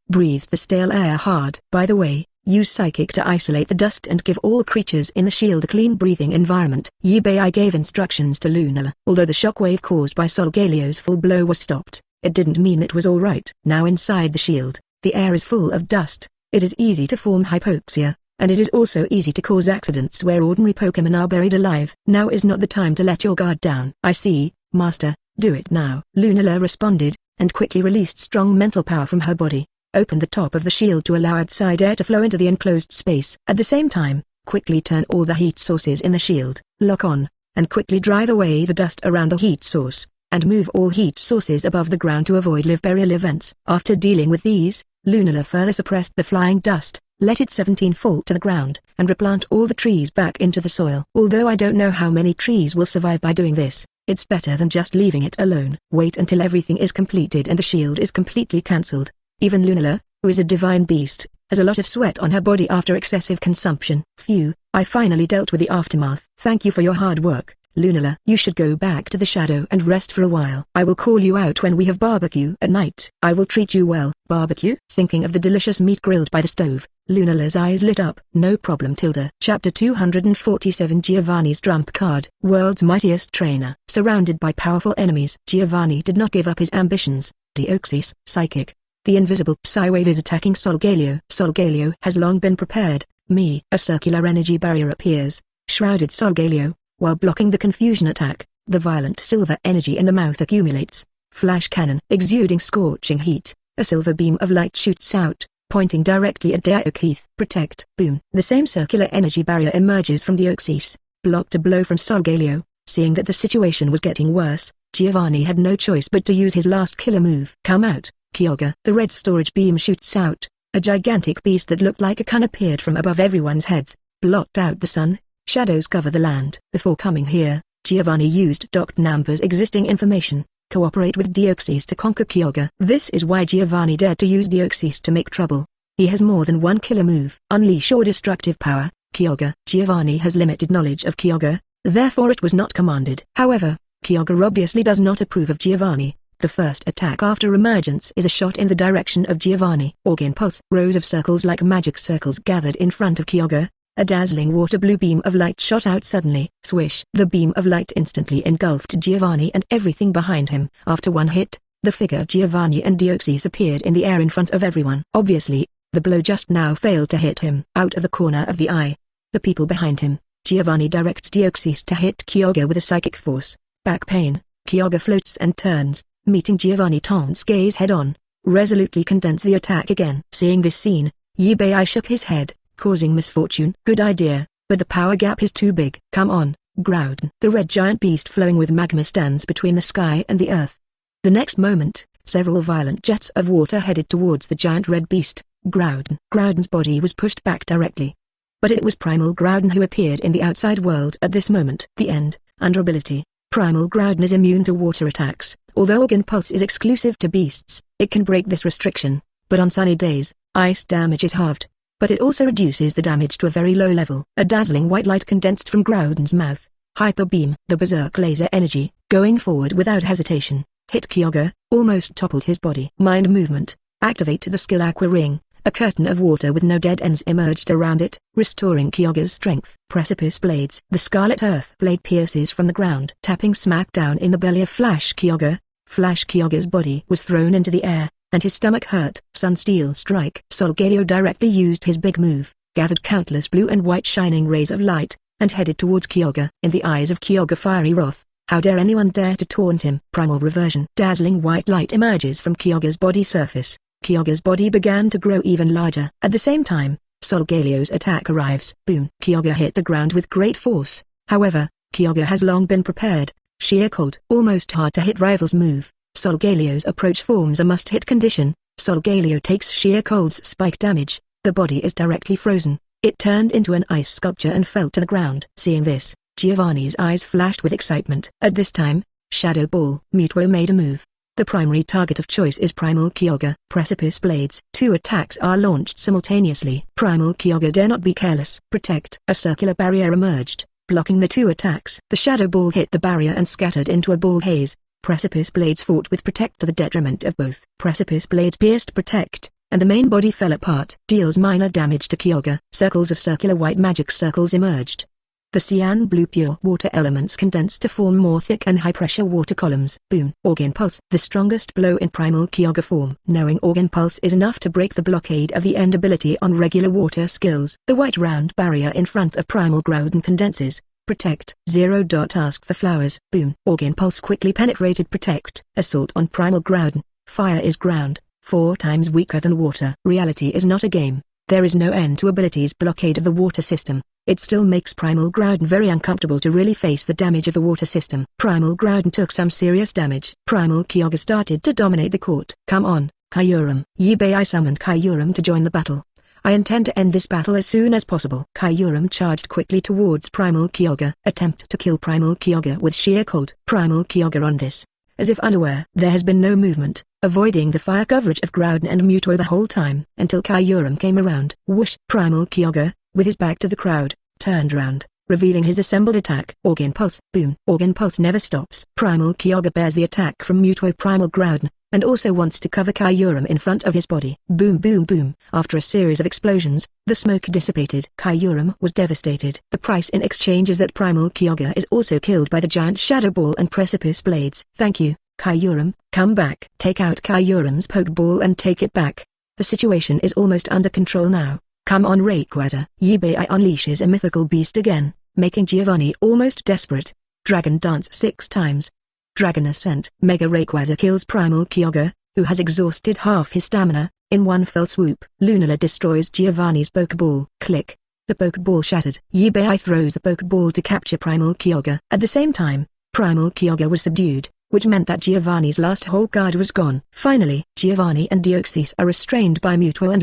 Breathed the stale air hard. By the way, use Psychic to isolate the dust and give all creatures in the shield a clean breathing environment. I gave instructions to Lunala. Although the shockwave caused by Solgaleo's full blow was stopped, it didn't mean it was alright. Now inside the shield, the air is full of dust. It is easy to form hypoxia, and it is also easy to cause accidents where ordinary Pokémon are buried alive. Now is not the time to let your guard down. I see, Master, do it now. Lunala responded, and quickly released strong mental power from her body. Opened the top of the shield to allow outside air to flow into the enclosed space. At the same time, quickly turn all the heat sources in the shield, lock on, and quickly drive away the dust around the heat source, and move all heat sources above the ground to avoid live burial events. After dealing with these, Lunala further suppressed the flying dust, let it 17 fall to the ground, and replant all the trees back into the soil. Although I don't know how many trees will survive by doing this, it's better than just leaving it alone. Wait until everything is completed and the shield is completely cancelled. Even Lunala, who is a divine beast, has a lot of sweat on her body after excessive consumption. Phew, I finally dealt with the aftermath. Thank you for your hard work, Lunala. You should go back to the shadow and rest for a while. I will call you out when we have barbecue at night. I will treat you well. Barbecue? Thinking of the delicious meat grilled by the stove, Lunala's eyes lit up. No problem Tilda. Chapter 247 Giovanni's Trump Card. World's mightiest trainer. Surrounded by powerful enemies, Giovanni did not give up his ambitions. Deoxys, Psychic. The invisible Psywave is attacking Solgaleo. Solgaleo has long been prepared. A circular energy barrier appears, shrouded Solgaleo, while blocking the confusion attack. The violent silver energy in the mouth accumulates. Flash cannon. Exuding scorching heat, a silver beam of light shoots out, pointing directly at Deoxys. Protect. Boom. The same circular energy barrier emerges from Deoxys, blocked a blow from Solgaleo. Seeing that the situation was getting worse, Giovanni had no choice but to use his last killer move. Come out, Kyogre. The red storage beam shoots out. A gigantic beast that looked like a kun appeared from above everyone's heads, blocked out the sun. Shadows cover the land. Before coming here, Giovanni used Dr. Namper's existing information, cooperate with Deoxys to conquer Kyogre. This is why Giovanni dared to use Deoxys to make trouble. He has more than one killer move. Unleash your destructive power, Kyogre. Giovanni has limited knowledge of Kyogre, therefore it was not commanded. However, Kyogre obviously does not approve of Giovanni. The first attack after emergence is a shot in the direction of Giovanni. Organ Pulse. Rows of circles like magic circles gathered in front of Kyogre. A dazzling water blue beam of light shot out suddenly. Swish. The beam of light instantly engulfed Giovanni and everything behind him. After one hit, the figure of Giovanni and Deoxys appeared in the air in front of everyone. Obviously, the blow just now failed to hit him. Out of the corner of the eye, the people behind him, Giovanni directs Deoxys to hit Kyogre with a psychic force. Back pain. Kyogre floats and turns, meeting Giovanni Tant's gaze head-on, resolutely condense the attack again. Seeing this scene, Yubei shook his head, causing misfortune. Good idea, but the power gap is too big. Come on, Groudon. The red giant beast flowing with magma stands between the sky and the earth. The next moment, several violent jets of water headed towards the giant red beast, Groudon. Groudon's body was pushed back directly. But it was Primal Groudon who appeared in the outside world at this moment. The end. Under ability, Primal Groudon is immune to water attacks. Although Organ Pulse is exclusive to beasts, it can break this restriction, but on sunny days, ice damage is halved. But it also reduces the damage to a very low level. A dazzling white light condensed from Groudon's mouth. Hyper Beam. The berserk laser energy, going forward without hesitation, hit Kyogre, almost toppled his body. Mind movement. Activate the skill Aqua Ring. A curtain of water with no dead ends emerged around it, restoring Kyogre's strength. Precipice Blades. The Scarlet Earth Blade pierces from the ground, tapping smack down in the belly of Flash Kyogre. Flash Kyogre's body was thrown into the air, and his stomach hurt. Sunsteel Strike. Solgaleo directly used his big move, gathered countless blue and white shining rays of light, and headed towards Kyogre. In the eyes of Kyogre fiery wrath, how dare anyone dare to taunt him. Primal Reversion. Dazzling white light emerges from Kyogre's body surface. Kyogre's body began to grow even larger. At the same time, Solgaleo's attack arrives. Boom. Kyogre hit the ground with great force. However, Kyogre has long been prepared. Sheer Cold. Almost hard to hit rival's move. Solgaleo's approach forms a must-hit condition. Solgaleo takes Sheer Cold's spike damage. The body is directly frozen. It turned into an ice sculpture and fell to the ground. Seeing this, Giovanni's eyes flashed with excitement. At this time, Shadow Ball. Mewtwo made a move. The primary target of choice is Primal Kyogre. Precipice Blades. 2 attacks are launched simultaneously. Primal Kyogre dare not be careless. Protect. A circular barrier emerged, blocking the 2 attacks. The Shadow Ball hit the barrier and scattered into a ball haze. Precipice Blades fought with Protect to the detriment of both. Precipice Blades pierced Protect, and the main body fell apart. Deals minor damage to Kyogre. Circles of circular white magic circles emerged. The cyan blue pure water elements condensed to form more thick and high-pressure water columns. Boom. Organ Pulse. The strongest blow in Primal Kyogre form. Knowing Organ Pulse is enough to break the blockade of the end ability on regular water skills. The white round barrier in front of Primal Groudon condenses. Protect. 0. Ask for flowers. Boom. Organ Pulse quickly penetrated Protect. Assault on Primal Groudon. Fire is ground, 4 times weaker than water. Reality is not a game. There is no end to abilities blockade of the water system. It still makes Primal Groudon very uncomfortable to really face the damage of the water system. Primal Groudon took some serious damage. Primal Kyogre started to dominate the court. Come on, Kyurem. I summoned Kyurem to join the battle. I intend to end this battle as soon as possible. Kyurem charged quickly towards Primal Kyogre. Attempt to kill Primal Kyogre with Sheer Cold. Primal Kyogre on this, as if unaware. There has been no movement, avoiding the fire coverage of Groudon and Mewtwo the whole time, until Kyurem came around. Whoosh! Primal Kyogre, with his back to the crowd, turned round, revealing his assembled attack. Organ Pulse. Boom. Organ Pulse never stops. Primal Kyogre bears the attack from Mewtwo Primal Groudon, and also wants to cover Kyurem in front of his body. Boom boom boom. After a series of explosions, the smoke dissipated. Kyurem was devastated. The price in exchange is that Primal Kyogre is also killed by the giant Shadow Ball and Precipice Blades. Thank you, Kyurem. Come back. Take out Kyurem's Pokeball and take it back. The situation is almost under control now. Come on Rayquaza. Yibei unleashes a mythical beast again, making Giovanni almost desperate. Dragon Dance 6 times. Dragon Ascent. Mega Rayquaza kills Primal Kyogre, who has exhausted half his stamina, in one fell swoop. Lunala destroys Giovanni's Pokeball. Click. The Pokeball shattered. Yibei throws the Pokeball to capture Primal Kyogre. At the same time, Primal Kyogre was subdued, which meant that Giovanni's last whole card was gone. Finally, Giovanni and Deoxys are restrained by Mewtwo and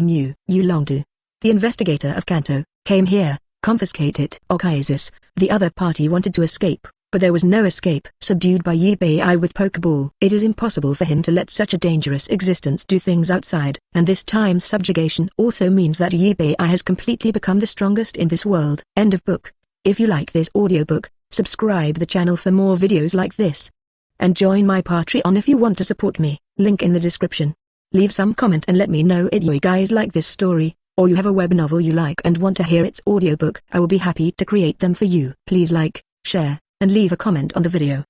Yulongdu. The investigator of Kanto, came here, confiscate it. Okaisis, the other party wanted to escape, but there was no escape. Subdued by Yibei with Pokeball. It is impossible for him to let such a dangerous existence do things outside. And this time's subjugation also means that Yibei has completely become the strongest in this world. End of book. If you like this audiobook, subscribe the channel for more videos like this. And join my Patreon if you want to support me, link in the description. Leave some comment and let me know if you guys like this story, or you have a web novel you like and want to hear its audiobook. I will be happy to create them for you. Please like, share, and leave a comment on the video.